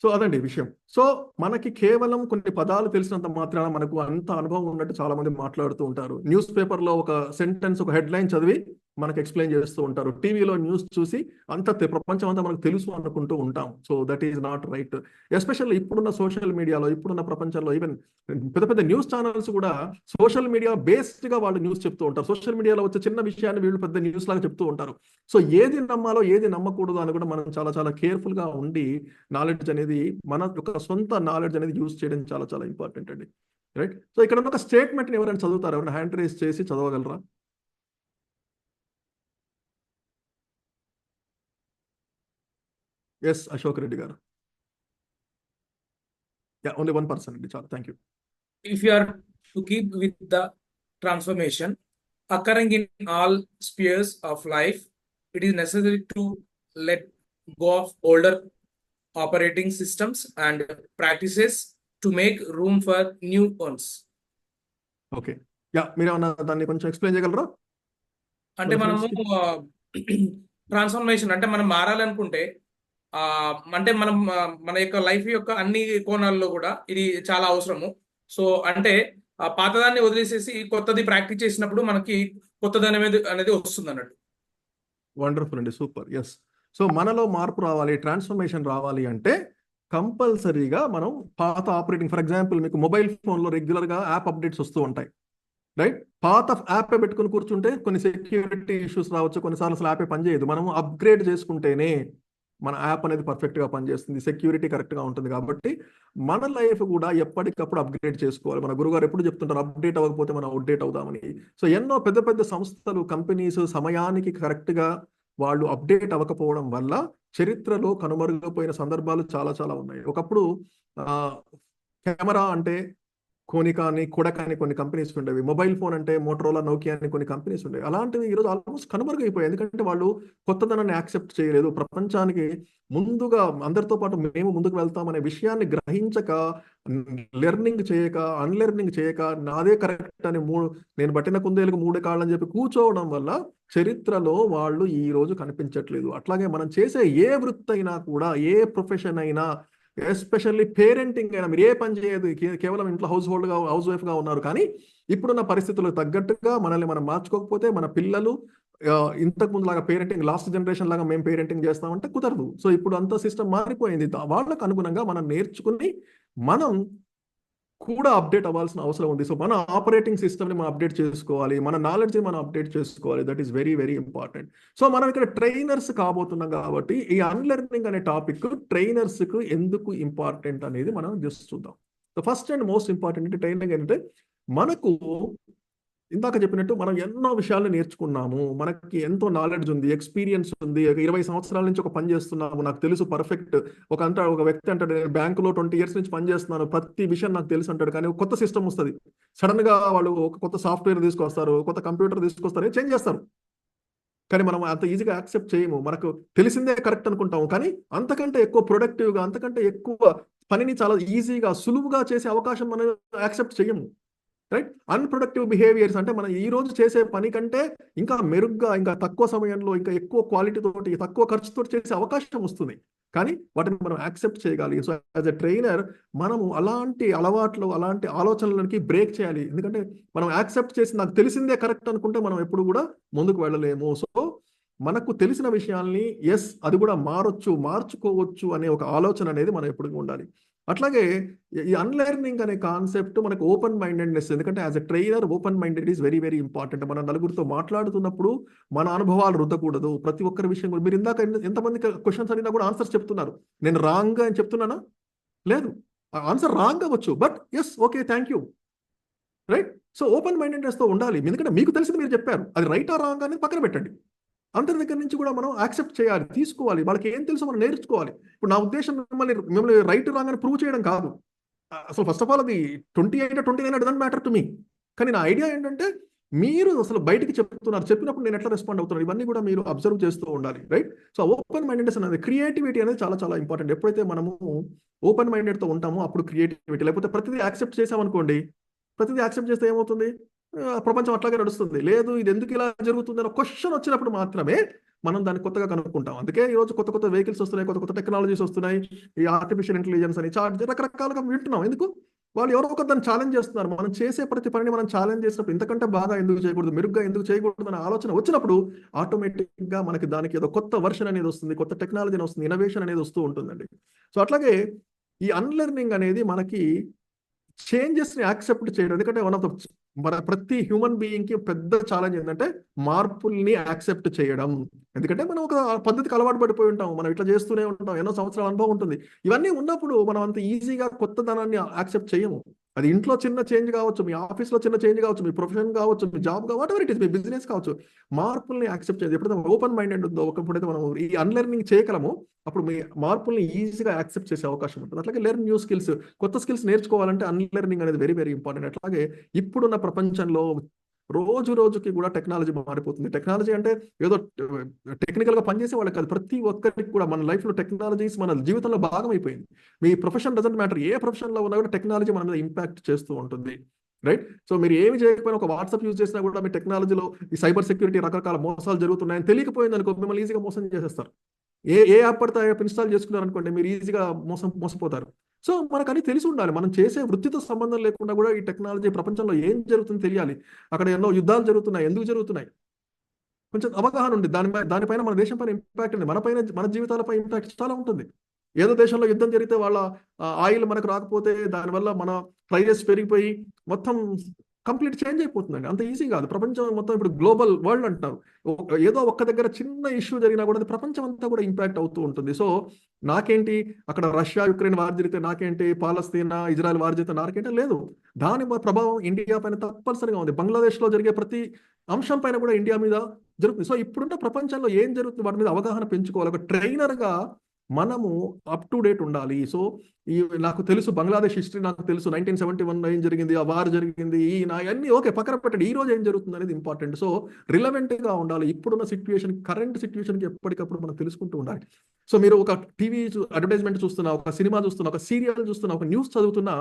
So అదండి విషయం. సో మనకి కేవలం కొన్ని పదాలు తెలిసినంత మాత్రాన మనకు అంత అనుభవం ఉన్నట్టు చాలా మంది మాట్లాడుతూ ఉంటారు. న్యూస్ పేపర్లో ఒక సెంటెన్స్, ఒక హెడ్లైన్ చదివి మనకు ఎక్స్ప్లెయిన్ చేస్తూ ఉంటారు. టీవీలో న్యూస్ చూసి ప్రపంచం అంతా మనకు తెలుసు అనుకుంటూ ఉంటాం. So that is not right. Especially ఇప్పుడున్న సోషల్ మీడియాలో, ఇప్పుడున్న ప్రపంచంలో ఈవెన్ పెద్ద న్యూస్ ఛానల్స్ కూడా సోషల్ మీడియా బేస్డ్గా వాళ్ళు న్యూస్ చెప్తూ ఉంటారు. సోషల్ మీడియాలో వచ్చే చిన్న విషయాన్ని వీళ్ళు పెద్ద న్యూస్ లాగా చెప్తూ ఉంటారు. సో ఏది నమ్మాలో ఏది నమ్మకూడదు అని కూడా మనం చాలా కేర్ఫుల్గా ఉండి నాలెడ్జ్ అనేది, మన యొక్క సొంత నాలెడ్జ్ అనేది యూజ్ చేయడం చాలా ఇంపార్టెంట్ అండి, రైట్? సో ఇక్కడ ఒక స్టేట్మెంట్ని ఎవరైనా చదువుతారు? ఎవరైనా హ్యాండ్ రేస్ చేసి చదవగలరా? ఎస్, అశోక్ రెడ్డి గారు. ఓన్లీ 1% అండి, చాలు. Thank you. If you are to keep with the transformation occurring in all spheres of life, it is necessary to let go of older operating systems and practices to make room for new ones. Okay, మీరేమన్నా దాన్ని కొంచెం explain చేయగలరా? అంటే మనము transformation అంటే మనం మారాలనుకుంటే, అంటే మనం మన యొక్క లైఫ్ యొక్క అన్ని కోణాల్లో కూడా ఇది చాలా అవసరము. సో అంటే పాతదాన్ని వదిలేసేసి కొత్తది ప్రాక్టీస్ చేసినప్పుడు మనకి కొత్తదనం అనేది వస్తుంది అన్నట్టు. వండర్ఫుల్ అండి, సూపర్. ఎస్, సో మనలో మార్పు రావాలి, ట్రాన్స్ఫర్మేషన్ రావాలి అంటే కంపల్సరీగా మనం పాత ఆపరేటింగ్, ఫర్ ఎగ్జాంపుల్ మీకు మొబైల్ ఫోన్లో రెగ్యులర్గా యాప్ అప్డేట్స్ వస్తూ ఉంటాయి, రైట్? పాత యాప్ పెట్టుకుని కూర్చుంటే కొన్ని సెక్యూరిటీ ఇష్యూస్ రావచ్చు, కొన్నిసార్లు అసలు యాపే పనిచేయదు. మనం అప్గ్రేడ్ చేసుకుంటేనే మన యాప్ అనేది పర్ఫెక్ట్గా పనిచేస్తుంది, సెక్యూరిటీ కరెక్ట్గా ఉంటుంది. కాబట్టి మన లైఫ్ కూడా ఎప్పటికప్పుడు అప్గ్రేడ్ చేసుకోవాలి. మన గురుగారు ఎప్పుడు చెప్తుంటారు, అప్డేట్ అవ్వకపోతే మనం అవుట్డేట్ అవుదామని. సో ఎన్నో పెద్ద సంస్థలు, కంపెనీస్ సమయానికి కరెక్ట్గా వాళ్ళు అప్డేట్ అవ్వకపోవడం వల్ల చరిత్రలో కనుమరుగైపోయిన సందర్భాలు చాలా ఉన్నాయి. ఒకప్పుడు కెమెరా అంటే కోనికా అని, కొడక్ అని కొన్ని కంపెనీస్ ఉండేవి. మొబైల్ ఫోన్ అంటే మోటరోలా, నోకియా అని కొన్ని కంపెనీస్ ఉండేవి. అలాంటివి ఈరోజు ఆల్మోస్ట్ కనుమరుగైపోయాయి. ఎందుకంటే వాళ్ళు కొత్తదనాన్ని యాక్సెప్ట్ చేయలేదు. ప్రపంచానికి ముందుగా అందరితో పాటు మేము ముందుకు వెళ్తామనే విషయాన్ని గ్రహించక, లెర్నింగ్ చేయక, అన్లెర్నింగ్ చేయక, నాదే కరెక్ట్ అని నేను పట్టిన కుందేలకు 3 కాళ్ళు అని చెప్పి కూర్చోవడం వల్ల చరిత్రలో వాళ్ళు ఈ రోజు కనిపించట్లేదు. అట్లాగే మనం చేసే ఏ వృత్తి అయినా కూడా, ఏ ప్రొఫెషన్ అయినా, ఎస్పెషల్లీ పేరెంటింగ్ అయినా, మీరు ఏ పని చేయదు, కేవలం ఇంట్లో హౌస్ వైఫ్గా ఉన్నారు, కానీ ఇప్పుడున్న పరిస్థితులకు తగ్గట్టుగా మనల్ని మనం మార్చుకోకపోతే మన పిల్లలు ఇంతకు ముందు లాగా పేరెంటింగ్, లాస్ట్ జనరేషన్ లాగా మేము పేరెంటింగ్ చేస్తామంటే కుదరదు. సో ఇప్పుడు అంత సిస్టమ్ మారిపోయింది. వాళ్ళకు అనుగుణంగా మనం నేర్చుకుని మనం కూడా అప్డేట్ అవ్వాల్సిన అవసరం ఉంది. సో మన ఆపరేటింగ్ సిస్టమ్ని మనం అప్డేట్ చేసుకోవాలి, మన నాలెడ్జ్ని మనం అప్డేట్ చేసుకోవాలి. That is very important. So మనం ఇక్కడ ట్రైనర్స్ కాబోతున్నాం కాబట్టి ఈ అన్లెర్నింగ్ అనే టాపిక్ ట్రైనర్స్కు ఎందుకు ఇంపార్టెంట్ అనేది మనం జస్ట్ చూద్దాం. So first and most important training ఏంటంటే, మనకు ఇందాక చెప్పినట్టు మనం ఎన్నో విషయాలు నేర్చుకున్నాము, మనకి ఎంతో నాలెడ్జ్ ఉంది, ఎక్స్పీరియన్స్ ఉంది, 20 సంవత్సరాల నుంచి ఒక పని చేస్తున్నాము, నాకు తెలుసు పర్ఫెక్ట్. ఒక వ్యక్తి అంటాడు, నేను బ్యాంకులో 20 ఇయర్స్ నుంచి పని చేస్తున్నాను, ప్రతి విషయం నాకు తెలుసు అంటాడు. కానీ ఒక కొత్త సిస్టమ్ వస్తుంది, సడన్ గా వాళ్ళు ఒక కొత్త సాఫ్ట్వేర్ తీసుకొస్తారు, కొత్త కంప్యూటర్ తీసుకొస్తారు, చేంజ్ చేస్తారు. కానీ మనం అంత ఈజీగా యాక్సెప్ట్ చేయము. మనకు తెలిసిందే కరెక్ట్ అనుకుంటాము, కానీ అంతకంటే ఎక్కువ ప్రొడక్టివ్గా, అంతకంటే ఎక్కువ పనిని చాలా ఈజీగా సులువుగా చేసే అవకాశం మనం యాక్సెప్ట్ చేయము. రైట్? అన్ప్రొడక్టివ్ బిహేవియర్స్ అంటే మనం ఈ రోజు చేసే పని కంటే ఇంకా మెరుగ్గా, ఇంకా తక్కువ సమయంలో, ఇంకా ఎక్కువ క్వాలిటీ తోటి, తక్కువ ఖర్చుతో చేసే అవకాశం వస్తుంది. కానీ వాటిని మనం యాక్సెప్ట్ చేయగలి. సో యాజ్ ఎ ట్రైనర్ మనము అలాంటి అలవాట్లు, అలాంటి ఆలోచనలకి బ్రేక్ చేయాలి. ఎందుకంటే మనం యాక్సెప్ట్ చేసి నాకు తెలిసిందే కరెక్ట్ అనుకుంటే మనం ఎప్పుడు కూడా ముందుకు వెళ్ళలేము. సో మనకు తెలిసిన విషయాల్ని అది కూడా మార్చుకోవచ్చు అనే ఒక ఆలోచన అనేది మనం ఎప్పుడు ఉండాలి. అట్లాగే ఈ అన్లెర్నింగ్ అనే కాన్సెప్ట్ మనకు ఓపెన్ మైండెడ్నెస్. ఎందుకంటే as a trainer open minded is very very important. మన నలుగురితో మాట్లాడుతున్నప్పుడు మన అనుభవాలు రుద్దకూడదు. ప్రతి ఒక్కరి విషయం కూడా మీరు ఇందాక ఎంతమంది క్వశ్చన్స్ అడిగినా కూడా ఆన్సర్స్ చెప్తున్నారు. నేను రాంగ్ అని చెప్తున్నానా? లేదు, ఆన్సర్ రాంగ్ అవ్వచ్చు, but okay, thank you. Right? So open మైండెడ్నెస్తో ఉండాలి. ఎందుకంటే మీకు తెలిసింది మీరు చెప్పారు, అది రైట్ ఆ రాంగ్ అనేది పక్కన పెట్టండి. అందరి దగ్గర నుంచి కూడా మనం యాక్సెప్ట్ చేయాలి, తీసుకోవాలి. వాళ్ళకి ఏం తెలుసో మనం నేర్చుకోవాలి. ఇప్పుడు నా ఉద్దేశం మిమ్మల్ని రైట్ రాంగ్ అని ప్రూవ్ చేయడం కాదు. అసలు ఫస్ట్ ఆఫ్ ఆల్ అది 20 అయినా 29 డజంట్ మ్యాటర్ టు మీ. కానీ నా ఐడియా ఏంటంటే మీరు అసలు బయటికి చెప్పినప్పుడు నేను ఎట్లా రెస్పాండ్ అవుతున్నాను, ఇవన్నీ కూడా మీరు అబ్జర్వ్ చేస్తూ ఉండాలి. రైట్? సో ఓపెన్ మైండెడ్నెస్ అనేది, క్రియేటివిటీ అనేది చాలా చాలా ఇంపార్టెంట్. ఎప్పుడైతే మనము ఓపెన్ మైండెడ్తో ఉంటామో అప్పుడు క్రియేటివిటీ. లేకపోతే ప్రతిదీ యాక్సెప్ట్ చేసామనుకోండి, ప్రతిదీ యాక్సెప్ట్ చేస్తే ఏమవుతుంది, ప్రపంచం అట్లాగే నడుస్తుంది. లేదు, ఇది ఎందుకు ఇలా జరుగుతుంది అనే క్వశ్చన్ వచ్చినప్పుడు మాత్రమే మనం దాన్ని కొత్తగా కనుక్కుంటాం. అందుకే ఈరోజు కొత్త కొత్త వెహికల్స్ వస్తున్నాయి, కొత్త కొత్త టెక్నాలజీస్ వస్తున్నాయి, ఈ ఆర్టిఫిషియల్ ఇంటెలిజెన్స్ అని రకరకాలుగా వింటున్నాం. ఎందుకు? వాళ్ళు ఎవరో ఒకరు దాన్ని ఛాలెంజ్ చేస్తున్నారు. మనం చేసే ప్రతి పనిని మనం ఛాలెంజ్ చేసినప్పుడు ఇంతకంటే బాగా ఎందుకు చేయకూడదు, మెరుగ్గా ఎందుకు చేయకూడదు అనే ఆలోచన వచ్చినప్పుడు ఆటోమేటిక్గా మనకి దానికి ఏదో కొత్త వర్షన్ అనేది వస్తుంది, కొత్త టెక్నాలజీ వస్తుంది, ఇన్నోవేషన్ అనేది వస్తూ ఉంటుందండి. సో అట్లాగే ఈ అన్లెర్నింగ్ అనేది మనకి చేంజెస్ని యాక్సెప్ట్ చేయడం. ఎందుకంటే మన ప్రతి హ్యూమన్ బీయింగ్కి పెద్ద ఛాలెంజ్ ఏంటంటే మార్పుల్ని యాక్సెప్ట్ చేయడం. ఎందుకంటే మనం ఒక పద్ధతికి అలవాటు పడిపోయి ఉంటాం, మనం ఇట్లా చేస్తూనే ఉంటాం, ఎన్నో సంవత్సరాల అనుభవం ఉంటుంది. ఇవన్నీ ఉన్నప్పుడు మనం అంత ఈజీగా కొత్తదనాన్ని యాక్సెప్ట్ చేయము. అది ఇంట్లో చిన్న చేంజ్ కావచ్చు, మీ ఆఫీస్లో చిన్న చేంజ్ కావచ్చు, మీ ప్రొఫెషన్ కావచ్చు, మీ జాబ్ కావచ్చు, what ever it is, me business కావచ్చు. మార్పుల్ని యాక్సెప్ట్ చేయాలి. ఎప్పుడైతే ఓపెన్ మైండెడ్ ఉందో, ఎప్పుడైతే మనం ఈ అన్లెర్నింగ్ చేయగలమో అప్పుడు మీ మార్పుల్ని ఈజీగా యాక్సెప్ట్ చేసే అవకాశం ఉంటుంది. అట్లాగే లెర్న్ న్యూ స్కిల్స్, కొత్త స్కిల్స్ నేర్చుకోవాలంటే అన్లెర్నింగ్ అనేది వెరీ వెరీ ఇంపార్టెంట్. అట్లాగే ఇప్పుడున్న ప్రపంచంలో రోజుకి కూడా టెక్నాలజీ మారిపోతుంది. టెక్నాలజీ అంటే ఏదో టెక్నికల్గా పనిచేసే వాళ్ళకి కాదు, ప్రతి ఒక్కరికి కూడా మన లైఫ్లో టెక్నాలజీస్ మన జీవితంలో భాగం అయిపోయింది. మీ ప్రొఫెషన్ డజంట్ మ్యాటర్, ఏ ప్రొఫెషన్లో ఉన్నా కూడా టెక్నాలజీ మన మీద ఇంపాక్ట్ చేస్తూ ఉంటుంది. రైట్? సో మీరు ఏమి చేయకపోయినా ఒక వాట్సాప్ యూజ్ చేసినా కూడా మీ టెక్నాలజీలో ఈ సైబర్ సెక్యూరిటీ రకరకాల మోసాలు జరుగుతున్నాయని తెలియకపోయింది అనుకో, మిమ్మల్ని ఈజీగా మోసం చేసేస్తారు. ఏ యాప్ పడితే యాప్ ఇన్స్టాల్ చేసుకున్నారు అనుకోండి, మీరు ఈజీగా మోసపోతారు. సో మనకు అని తెలిసి ఉండాలి. మనం చేసే వృత్తితో సంబంధం లేకుండా కూడా ఈ టెక్నాలజీ ప్రపంచంలో ఏం జరుగుతుందో తెలియాలి. అక్కడ ఎన్నో యుద్ధాలు జరుగుతున్నాయి, ఎందుకు జరుగుతున్నాయి, కొంచెం అవగాహన ఉంది. దానిపైన మన దేశం పైన ఇంపాక్ట్ ఉంది, మన జీవితాలపై ఇంపాక్ట్ చాలా ఉంటుంది. ఏదో దేశంలో యుద్ధం జరిగితే వాళ్ళ ఆయిల్ మనకు రాకపోతే దానివల్ల మన ప్రైజెస్ పెరిగిపోయి మొత్తం కంప్లీట్ చేంజ్ అయిపోతుందండి. అంత ఈజీ కాదు. ప్రపంచం మొత్తం ఇప్పుడు గ్లోబల్ వరల్డ్ అంటున్నారు. ఏదో ఒక్క దగ్గర చిన్న ఇష్యూ జరిగినా కూడా అది ప్రపంచం అంతా కూడా ఇంపాక్ట్ అవుతూ ఉంటుంది. సో నాకేంటి, అక్కడ రష్యా యుక్రెయిన్ వార్ జరిగితే నాకేంటి, పాలస్తీనా ఇజ్రాయెల్ వార్ జరిగితే నాకేంటి, లేదు. దాని ప్రభావం ఇండియా పైన తప్పనిసరిగా ఉంది. బంగ్లాదేశ్లో జరిగే ప్రతి అంశం పైన కూడా ఇండియా మీద జరుగుతుంది. సో ఇప్పుడున్న ప్రపంచంలో ఏం జరుగుతుంది వాటి మీద అవగాహన పెంచుకోవాలి. ఒక ట్రైనర్గా మనము అప్ టు డేట్ ఉండాలి. సో నాకు తెలుసు బంగ్లాదేశ్ హిస్టరీ, నాకు తెలుసు 1971 ఏం జరిగింది, ఆ వార్ జరిగింది, అన్నీ ఓకే పక్కన పెట్టండి, ఈ రోజు ఏం జరుగుతుంది అనేది ఇంపార్టెంట్. సో రిలవెంట్గా ఉండాలి. ఇప్పుడున్న సిచ్యువేషన్, కరెంట్ సిచ్యువేషన్కి ఎప్పటికప్పుడు మనం తెలుసుకుంటూ ఉండాలి. సో మీరు ఒక టీవీ అడ్వర్టైజ్మెంట్ చూస్తున్నా, ఒక సినిమా చూస్తున్నా, ఒక సీరియల్ చూస్తున్నా, ఒక న్యూస్ చదువుతున్నా,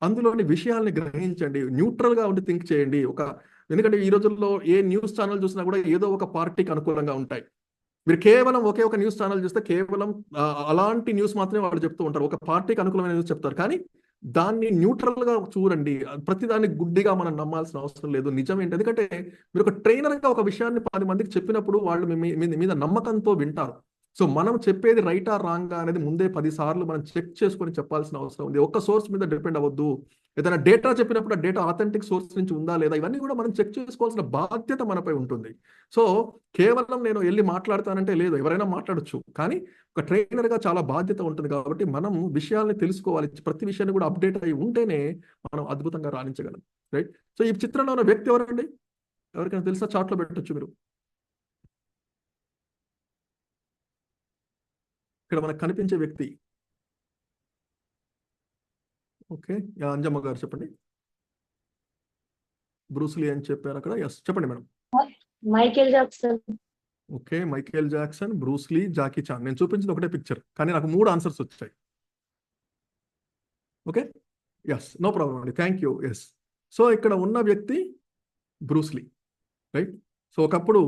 అందులోని విషయాల్ని గ్రహించండి, న్యూట్రల్గా ఉండి థింక్ చేయండి. ఎందుకంటే ఈ రోజుల్లో ఏ న్యూస్ ఛానల్ చూసినా కూడా ఏదో ఒక పార్టీకి అనుకూలంగా ఉంటాయి. మీరు కేవలం ఒకే ఒక న్యూస్ ఛానల్ చూస్తే కేవలం అలాంటి న్యూస్ మాత్రమే వాళ్ళు చెప్తూ ఉంటారు, ఒక పార్టీకి అనుకూలమైన న్యూస్ చెప్తారు. కానీ దాన్ని న్యూట్రల్గా చూడండి. ప్రతిదాన్ని గుడ్డిగా మనం నమ్మాల్సిన అవసరం లేదు. నిజం ఏంటి, ఎందుకంటే మీరు ఒక ట్రైనర్గా ఒక విషయాన్ని 10 మందికి చెప్పినప్పుడు వాళ్ళు మీద నమ్మకంతో వింటారు. సో మనం చెప్పేది రైటా రాంగా అనేది ముందే 10 సార్లు మనం చెక్ చేసుకొని చెప్పాల్సిన అవసరం ఉంది. ఒక్క సోర్స్ మీద డిపెండ్ అవ్వద్దు. ఏదైనా డేటా చెప్పినప్పుడు ఆ డేటా ఆథెంటిక్ సోర్స్ నుంచి ఉందా లేదా ఇవన్నీ కూడా మనం చెక్ చేసుకోవాల్సిన బాధ్యత మనపై ఉంటుంది. సో కేవలం నేను వెళ్ళి మాట్లాడతానంటే లేదు, ఎవరైనా మాట్లాడొచ్చు, కానీ ఒక ట్రైనర్గా చాలా బాధ్యత ఉంటుంది. కాబట్టి మనం విషయాల్ని తెలుసుకోవాలి, ప్రతి విషయాన్ని కూడా అప్డేట్ అయి ఉంటేనే మనం అద్భుతంగా రాణించగలం. రైట్. సో ఈ చిత్రంలో ఉన్న వ్యక్తి ఎవరండి? ఎవరికైనా తెలుసా? చాట్లో పెట్టొచ్చు మీరు. ఇక్కడ మనకు కనిపించే వ్యక్తి. ఓకే, అంజమ్మ గారు చెప్పండి. బ్రూస్లీ అని చెప్పారు అక్కడ. ఎస్, చెప్పండి madam. Michael Jackson. Okay, Michael Jackson, Bruce Lee, Jackie Chan. నేను చూపించింది ఒకటే పిక్చర్, కానీ నాకు 3 ఆన్సర్స్ వచ్చాయి. ఓకే, ఎస్, నో ప్రాబ్లం అండి, థ్యాంక్ యూ. ఎస్, సో ఇక్కడ ఉన్న వ్యక్తి బ్రూస్లీ. రైట్. సో ఒకప్పుడు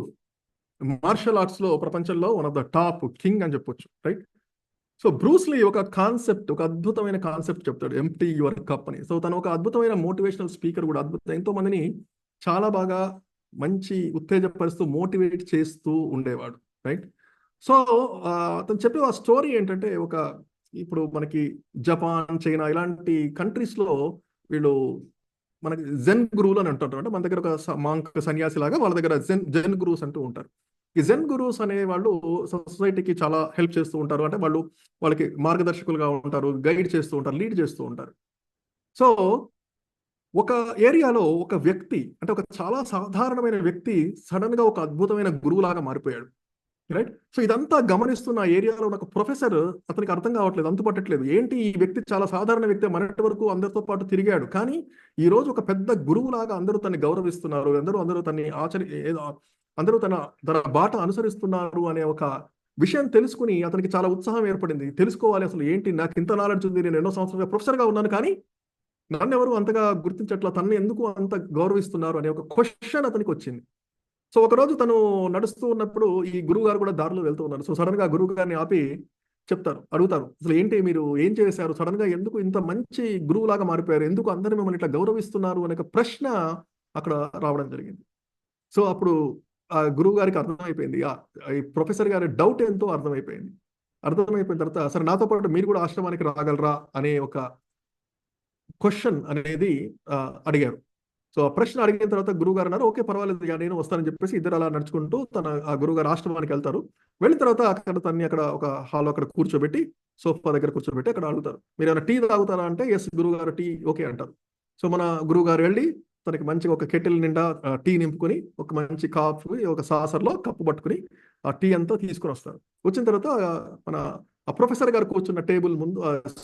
మార్షల్ ఆర్ట్స్లో ప్రపంచంలో one of the top king అని చెప్పొచ్చు. రైట్. సో బ్రూస్లీ ఒక కాన్సెప్ట్, ఒక అద్భుతమైన కాన్సెప్ట్ చెప్తాడు, ఎంప్టీ యువర్ కప్ అని. సో తను ఒక అద్భుతమైన మోటివేషనల్ స్పీకర్ కూడా. ఎంతో మందిని చాలా బాగా మంచి ఉత్తేజపరుస్తూ మోటివేట్ చేస్తూ ఉండేవాడు. రైట్. సో అతను చెప్పే ఆ స్టోరీ ఏంటంటే, ఇప్పుడు మనకి జపాన్, చైనా ఇలాంటి కంట్రీస్లో వీళ్ళు మనకి జెన్ గురువులు అని అంటుంటారు. అంటే మన దగ్గర ఒక మాంక్ సన్యాసి లాగా వాళ్ళ దగ్గర జెన్ గురువుస్ అంటూ ఉంటారు. ఈ జెన్ గురువుస్ అనే వాళ్ళు సొసైటీకి చాలా హెల్ప్ చేస్తూ ఉంటారు. అంటే వాళ్ళకి మార్గదర్శకులుగా ఉంటారు, గైడ్ చేస్తూ ఉంటారు, లీడ్ చేస్తూ ఉంటారు. సో ఒక ఏరియాలో ఒక వ్యక్తి, అంటే ఒక చాలా సాధారణమైన వ్యక్తి సడన్ గా ఒక అద్భుతమైన గురువులాగా మారిపోయాడు. రైట్. సో ఇదంతా గమనిస్తున్న ఏరియాలో ఒక ప్రొఫెసర్, అతనికి అర్థం కావట్లేదు, అంతుపట్టట్లేదు. ఏంటి ఈ వ్యక్తి చాలా సాధారణ వ్యక్తి, మొన్నటి వరకు అందరితో పాటు తిరిగాడు, కానీ ఈ రోజు ఒక పెద్ద గురువులాగా అందరూ తనని గౌరవిస్తున్నారు, అందరూ తనని అందరూ తన బాట అనుసరిస్తున్నారు అనే ఒక విషయం తెలుసుకుని అతనికి చాలా ఉత్సాహం ఏర్పడింది. తెలుసుకోవాలి అసలు ఏంటి, నాకు ఇంత నాలెడ్జ్ ఉంది, నేను ఎన్నో సంవత్సరాలుగా ప్రొఫెసర్గా ఉన్నాను, కానీ నన్ను ఎవరు అంతగా గుర్తించట్లా, తనని ఎందుకు అంత గౌరవిస్తున్నారు అనే ఒక క్వశ్చన్ అతనికి వచ్చింది. సో ఒకరోజు తను నడుస్తూ ఉన్నప్పుడు ఈ గురువు గారు కూడా దారిలో వెళ్తూ ఉన్నారు. సో సడన్ గా గురువు గారిని ఆపి అడుగుతారు, అసలు ఏంటి మీరు ఏం చేశారు, సడన్ గా ఎందుకు ఇంత మంచి గురువులాగా మారిపోయారు, ఎందుకు అందరూ మిమ్మల్ని ఇట్లా గౌరవిస్తున్నారు అనే ఒక ప్రశ్న అక్కడ రావడం జరిగింది. సో అప్పుడు ఆ గురువు గారికి అర్థమైపోయింది, ఈ ప్రొఫెసర్ గారి డౌట్ ఎంతో అర్థమైపోయింది. అర్థమైపోయిన తర్వాత, సరే నాతో పాటు మీరు కూడా ఆశ్రమానికి రాగలరా అనే ఒక క్వశ్చన్ అనేది అడిగారు. సో ఆ ప్రశ్న అడిగిన తర్వాత గురువు గారు అన్నారు, ఓకే పర్వాలేదు, నేను వస్తానని చెప్పేసి ఇద్దరు అలా నడుచుకుంటూ ఆ గురువు గారు ఆశ్రమానికి వెళ్తారు. వెళ్ళిన తర్వాత అక్కడ ఒక హాల్ అక్కడ కూర్చోబెట్టి, సోఫా దగ్గర కూర్చోబెట్టి అక్కడ అడుగుతారు, మీరు ఏమైనా టీ తాగుతారా అంటే ఎస్ గురువు గారు టీ ఓకే అంటారు. సో మన గురువు గారు వెళ్ళి తనకి మంచిగా ఒక కెటిల్ నిండా టీ నింపుకొని, ఒక మంచి కాఫీ ఒక సాసర్లో కప్పు పట్టుకుని ఆ టీ అంతా తీసుకుని వస్తారు. వచ్చిన తర్వాత ఆ ప్రొఫెసర్ గారు కూర్చున్న టేబుల్ ముందు,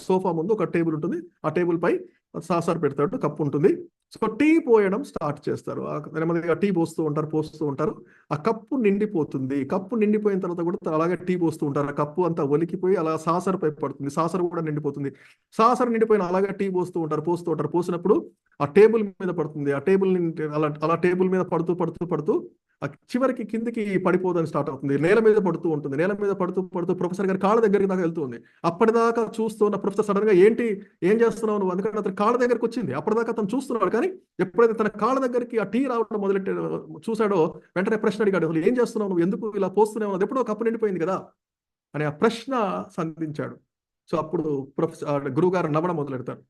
సోఫా ముందు ఒక టేబుల్ ఉంటుంది, ఆ టేబుల్ పై సాసర్ పెడతాడు, కప్పు ఉంటుంది. సో టీ పోయడం స్టార్ట్ చేస్తారు. నెమ్మదిగా టీ పోస్తూ ఉంటారు. ఆ కప్పు నిండిపోతుంది. కప్పు నిండిపోయిన తర్వాత కూడా అలాగే టీ పోస్తూ ఉంటారు. ఆ కప్పు అంతా ఒలికిపోయి అలా సాసర్ పై పడుతుంది. సాసర్ కూడా నిండిపోతుంది. సాసర్ నిండిపోయిన అలాగే టీ పోస్తూ ఉంటారు. పోసినప్పుడు ఆ టేబుల్ మీద పడుతుంది. ఆ టేబుల్ అలా టేబుల్ మీద పడుతూ చివరికి కిందికి పడిపోదని స్టార్ట్ అవుతుంది. నేల మీద పడుతూ ఉంటుంది. నేల మీద పడుతూ ప్రొఫెసర్ గారి కాళ్ళ దగ్గరికి దాకా వెళ్తుంది. అప్పటిదాకా చూస్తున్న ప్రొఫెసర్ సడన్ గా ఏం చేస్తున్నావు నువ్వు, అందుకంటే అతను కాళ్ళ దగ్గరికి వచ్చింది. అప్పటిదాకా అతను చూస్తున్నాడు, కానీ ఎప్పుడైతే తన కాళ్ళ దగ్గరికి ఆ టీ రావడం చూశాడో వెంటనే ప్రశ్న అడిగాడు, అసలు ఏం చేస్తున్నావు నువ్వు, ఎందుకు ఇలా పోస్తున్నావు, అది ఎప్పుడో కప్పు నిండిపోయింది కదా అని ఆ ప్రశ్న సంధించాడు. సో అప్పుడు గురువు గారు నవ్వడం మొదలెడతారు.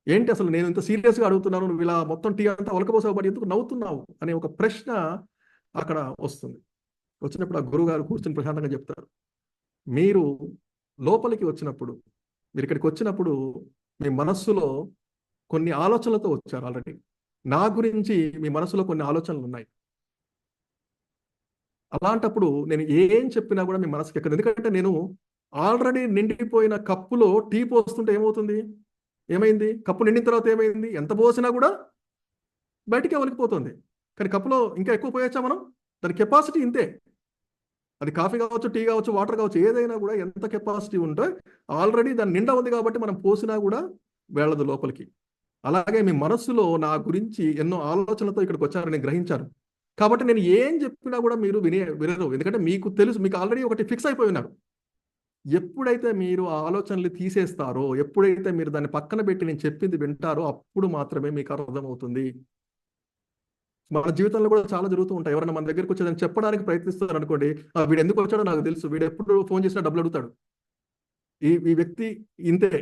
ఏంటి అసలు నేను ఇంత సీరియస్ గా అడుగుతున్నాను, నువ్వు ఇలా మొత్తం టీ అంతా ఒలకపోసావు, పడి ఎందుకు నవ్వుతున్నావు అనే ఒక ప్రశ్న అక్కడ వస్తుంది. వచ్చినప్పుడు ఆ గురువు గారు కూర్చొని ప్రశాంతంగా చెప్తారు, మీరు లోపలికి వచ్చినప్పుడు, మీరు ఇక్కడికి వచ్చినప్పుడు మీ మనస్సులో కొన్ని ఆలోచనలతో వచ్చారు. ఆల్రెడీ నా గురించి మీ మనసులో కొన్ని ఆలోచనలు ఉన్నాయి. అలాంటప్పుడు నేను ఏం చెప్పినా కూడా మీ మనసుకి ఎక్కదు. ఎందుకంటే నేను ఆల్రెడీ నిండిపోయిన కప్పులో టీ పోస్తుంటే ఏమైంది, కప్పు నిండిన తర్వాత ఏమైంది, ఎంత పోసినా కూడా బయటికే ఒలికిపోతుంది. కానీ కప్పులో ఇంకా ఎక్కువ పోయొచ్చా మనం, దాని కెపాసిటీ ఇంతే. అది కాఫీ కావచ్చు, టీ కావచ్చు, వాటర్ కావచ్చు, ఏదైనా కూడా ఎంత కెపాసిటీ ఉంటే ఆల్రెడీ దాని నిండా ఉంది కాబట్టి మనం పోసినా కూడా వెళ్ళదు లోపలికి. అలాగే మీ మనస్సులో నా గురించి ఎన్నో ఆలోచనలతో ఇక్కడికి వచ్చారని గ్రహించారు. కాబట్టి నేను ఏం చెప్పినా కూడా మీరు వినరు. ఎందుకంటే మీకు తెలుసు, మీకు ఆల్రెడీ ఒకటి ఫిక్స్ అయిపోయి ఉన్నారు. ఎప్పుడైతే మీరు ఆ ఆలోచనలు తీసేస్తారో, ఎప్పుడైతే మీరు దాన్ని పక్కన పెట్టి నేను చెప్పింది వింటారో, అప్పుడు మాత్రమే మీకు అర్థమవుతుంది. మన జీవితంలో కూడా చాలా జరుగుతూ ఉంటాయి. ఎవరైనా మన దగ్గరికి వచ్చేదని చెప్పడానికి ప్రయత్నిస్తారు అనుకోండి, వీడు ఎందుకు వచ్చాడో నాకు తెలుసు, వీడు ఎప్పుడు ఫోన్ చేసినా డబ్బులు అడుగుతాడు, ఈ వ్యక్తి ఇంతే,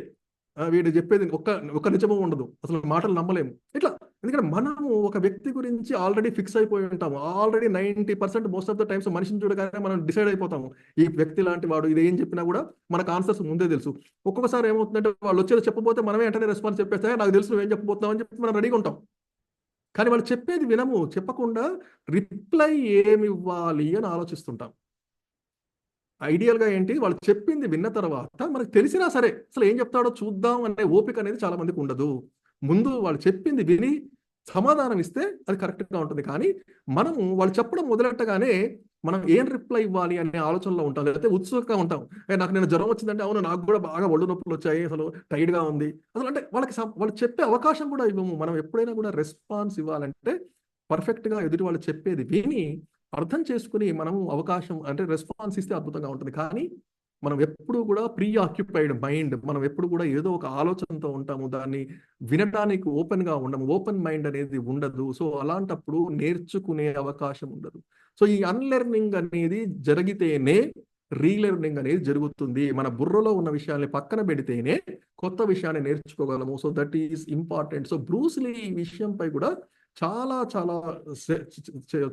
వీడు చెప్పేది ఒక్క నిజము ఉండదు, అసలు మాటలు నమ్మలేము ఇట్లా. ఎందుకంటే మనము ఒక వ్యక్తి గురించి ఆల్రెడీ ఫిక్స్ అయిపోయి ఉంటాము. Already 90% most of the times మనిషిని చూడగానే మనం డిసైడ్ అయిపోతాము, ఈ వ్యక్తి లాంటి వాడు, ఇది ఏం చెప్పినా కూడా మనకు ఆన్సర్స్ ముందే తెలుసు. ఒక్కొక్కసారి ఏమవుతుందంటే వాళ్ళు వచ్చేది చెప్పబోతే మనమే వెంటనే రెస్పాన్స్ చెప్పేస్తే నాకు తెలుసు నువ్వేం చెప్పబోతున్నావు అని చెప్పి మనం రెడీగా ఉంటాం. కానీ వాళ్ళు చెప్పేది వినము, చెప్పకుండా రిప్లై ఏమి ఇవ్వాలి అని ఆలోచిస్తుంటాం. ఐడియల్గా ఏంటి, వాళ్ళు చెప్పింది విన్న తర్వాత మనకు తెలిసినా సరే అసలు ఏం చెప్తాడో చూద్దాం అనే ఓపిక అనేది చాలా మందికి ఉండదు. ముందు వాళ్ళు చెప్పింది విని సమాధానం ఇస్తే అది కరెక్ట్గా ఉంటుంది. కానీ మనము వాళ్ళు చెప్పడం మొదలెట్టగానే మనం ఏం రిప్లై ఇవ్వాలి అనే ఆలోచనలో ఉంటాం, లేకపోతే ఉత్సుకంగా ఉంటాం. నాకు నేను జ్వరం వచ్చిందంటే అవును నాకు కూడా బాగా ఒళ్ళు నొప్పులు వచ్చాయి, అసలు టైర్డ్గా ఉంది, అసలు అంటే వాళ్ళు చెప్పే అవకాశం కూడా ఇవ్వము. మనం ఎప్పుడైనా కూడా రెస్పాన్స్ ఇవ్వాలంటే పర్ఫెక్ట్గా ఎదుటి వాళ్ళు చెప్పేది విని అర్థం చేసుకుని మనం అవకాశం అంటే రెస్పాన్స్ ఇస్తే అద్భుతంగా ఉంటుంది. కానీ మనం ఎప్పుడు కూడా ప్రీ ఆక్యుపైడ్ మైండ్, మనం ఎప్పుడు కూడా ఏదో ఒక ఆలోచనతో ఉంటాము, దాన్ని వినడానికి ఓపెన్గా ఉండము, ఓపెన్ మైండ్ అనేది ఉండదు. సో అలాంటప్పుడు నేర్చుకునే అవకాశం ఉండదు. సో ఈ అన్లెర్నింగ్ అనేది జరిగితేనే రీలెర్నింగ్ అనేది జరుగుతుంది. మన బుర్రలో ఉన్న విషయాన్ని పక్కన పెడితేనే కొత్త విషయాన్ని నేర్చుకోగలము. So that is important. So Bruce Lee ఈ విషయంపై కూడా చాలా చాలా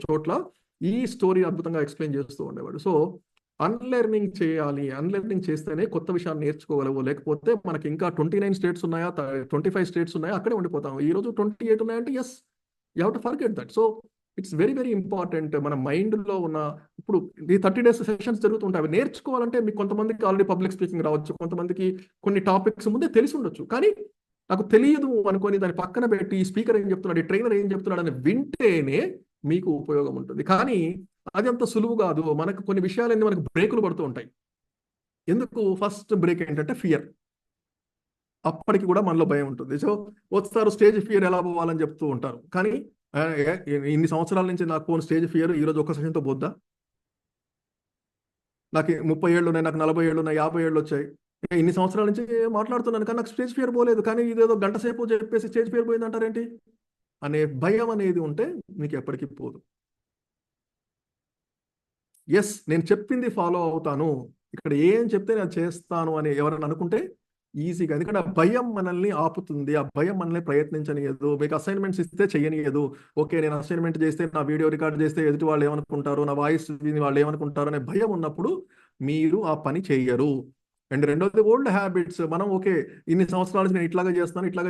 చోట్ల ఈ స్టోరీ అద్భుతంగా ఎక్స్ప్లెయిన్ చేస్తూ ఉండేవాడు. సో అన్లెర్నింగ్ చేయాలి, అన్లెర్నింగ్ చేస్తేనే కొత్త విషయాన్ని నేర్చుకోగలవు. లేకపోతే మనకి ఇంకా 29 స్టేట్స్ ఉన్నాయా, 25 స్టేట్స్ ఉన్నాయా, అక్కడే ఉండిపోతాం. ఈ రోజు 28 ఉన్నాయంటే yes, you have to forget that. So it's very very important. మన మైండ్లో ఉన్న ఇప్పుడు ఈ 30 days సెషన్స్ జరుగుతుంటాయి. అవి నేర్చుకోవాలంటే మీకు కొంతమందికి ఆల్రెడీ పబ్లిక్ స్పీకింగ్ రావచ్చు, కొంతమందికి కొన్ని టాపిక్స్ ముందే తెలిసి ఉండొచ్చు. కానీ నాకు తెలియదు అనుకొని దాన్ని పక్కన పెట్టి ఈ స్పీకర్ ఏం చెప్తున్నాడు, ఈ ట్రైనర్ ఏం చెప్తున్నాడు అని వింటేనే మీకు ఉపయోగం ఉంటుంది. కానీ అది అంత సులువు కాదు. మనకు కొన్ని విషయాలన్నీ మనకు బ్రేకులు పడుతూ ఉంటాయి. ఎందుకు? ఫస్ట్ బ్రేక్ ఏంటంటే ఫియర్. అప్పటికి కూడా మనలో భయం ఉంటుంది. సో వస్తారు స్టేజ్ ఫియర్ ఎలా పోవాలని చెప్తూ ఉంటారు. కానీ ఇన్ని సంవత్సరాల నుంచి నాకు పోను స్టేజ్ ఫియర్ ఈరోజు ఒక్క సెషన్తో పోద్దా? నాకు 30 ఏళ్ళు ఉన్నాయి, నాకు 40 ఏళ్ళు ఉన్నాయి, 50 ఏళ్ళు వచ్చాయి, ఇన్ని సంవత్సరాల నుంచి మాట్లాడుతున్నాను కానీ నాకు స్టేజ్ ఫియర్ పోలేదు. కానీ ఇదేదో గంట సేపు చెప్పేసి స్టేజ్ ఫియర్ పోయింది అంటారేంటి అనే భయం అనేది ఉంటే మీకు ఎప్పటికీ పోదు. ఎస్, నేను చెప్పింది ఫాలో అవుతాను, ఇక్కడ ఏం చెప్తే నేను చేస్తాను అని ఎవరైనా అనుకుంటే ఈజీగా. ఎందుకంటే ఆ భయం మనల్ని ఆపుతుంది, ఆ భయం మనల్ని ప్రయత్నించనియదు. మీకు అసైన్మెంట్స్ ఇస్తే చెయ్యనియదు. ఓకే, నేను అసైన్మెంట్ చేస్తే, నా వీడియో రికార్డ్ చేస్తే ఎదుటి వాళ్ళు ఏమనుకుంటారు, నా వాయిస్ విని వాళ్ళు ఏమనుకుంటారు అనే భయం ఉన్నప్పుడు మీరు ఆ పని చెయ్యరు. అండ్ రెండోది ఓల్డ్ హ్యాబిట్స్. మనం ఓకే ఇన్ని సంవత్సరాల నుంచి నేను ఇట్లాగా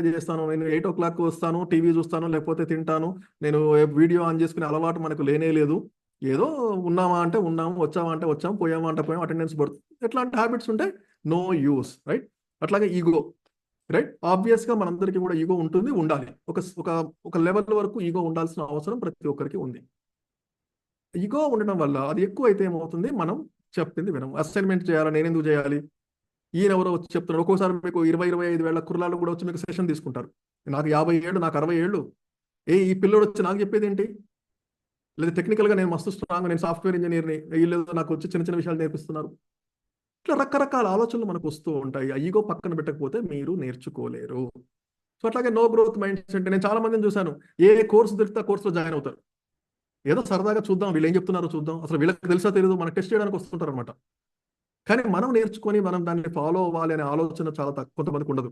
చేస్తాను, నేను 8 o'clock వస్తాను, టీవీ చూస్తాను, లేకపోతే తింటాను, నేను వీడియో ఆన్ చేసుకునే అలవాటు మనకు లేనే లేదు. ఏదో ఉన్నామా అంటే ఉన్నాము, వచ్చామా అంటే వచ్చాము, పోయామా అంటే పోయాము, అటెండెన్స్ పడుతుంది. ఎట్లాంటి హ్యాబిట్స్ ఉంటే నో యూస్, రైట్? అట్లాగే ఈగో, రైట్? ఆబ్వియస్గా మనందరికీ కూడా ఈగో ఉంటుంది, ఉండాలి. ఒక లెవెల్ వరకు ఈగో ఉండాల్సిన అవసరం ప్రతి ఒక్కరికి ఉంది. ఈగో ఉండడం వల్ల అది ఎక్కువ అయితే ఏమవుతుంది, మనం చెప్పింది వినం. అసైన్మెంట్ చేయాలి, నేను ఎందుకు చేయాలి, ఈయన ఎవరో వచ్చి చెప్తున్నారు. ఒక్కోసారి మీకు 20-25 ఏళ్ల కుర్రాళ్ళు కూడా వచ్చి మీకు సెషన్ తీసుకుంటారు. నాకు 50 ఏళ్ళు, నాకు 60 ఏళ్ళు, ఈ పిల్లోడు వచ్చి నాకు చెప్పేది ఏంటి? లేదా టెక్నికల్గా నేను మస్తు స్ట్రాంగ్, నేను సాఫ్ట్వేర్ ఇంజనీర్ని, వీళ్ళు నాకు వచ్చి చిన్న చిన్న విషయాలు నేర్పిస్తున్నారు. ఇట్లా రకరకాల ఆలోచనలు మనకు వస్తూ ఉంటాయి. ఈగో పక్కన పెట్టకపోతే మీరు నేర్చుకోలేరు. సో అట్లాగే నో గ్రోత్ మైండ్ సెట్. నేను చాలా మందిని చూశాను, ఏ కోర్సు దొరికితే ఆ కోర్సులో జాయిన్ అవుతారు. ఏదో సరదాగా చూద్దాం, వీళ్ళు ఏం చెప్తున్నారో చూద్దాం, అసలు వీళ్ళకి తెలుసా తెలియదు, మనకు టెస్ట్ చేయడానికి వస్తుంటారు అనమాట. కానీ మనం నేర్చుకొని మనం దాన్ని ఫాలో అవ్వాలి అనే ఆలోచన చాలా కొంతమందికి ఉండదు.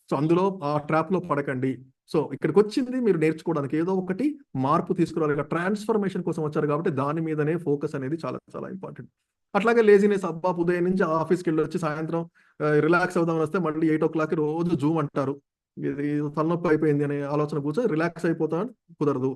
సో అందులో ఆ ట్రాప్లో పడకండి. సో ఇక్కడికి వచ్చింది మీరు నేర్చుకోవడానికి, ఏదో ఒకటి మార్పు తీసుకురావాలి, ట్రాన్స్ఫర్మేషన్ కోసం వచ్చారు కాబట్టి దాని మీదనే ఫోకస్ అనేది చాలా చాలా ఇంపార్టెంట్. అట్లాగే లేజినెస్, అబ్బా ఉదయం నుంచి ఆఫీస్కి వెళ్ళి వచ్చి సాయంత్రం రిలాక్స్ అవుదామని వస్తే మళ్ళీ 8 o'clock రోజు జూమ్ అంటారు, ఇది తలనొప్పి అయిపోయింది అనే ఆలోచన కూర్చొని రిలాక్స్ అయిపోతామని కుదరదు.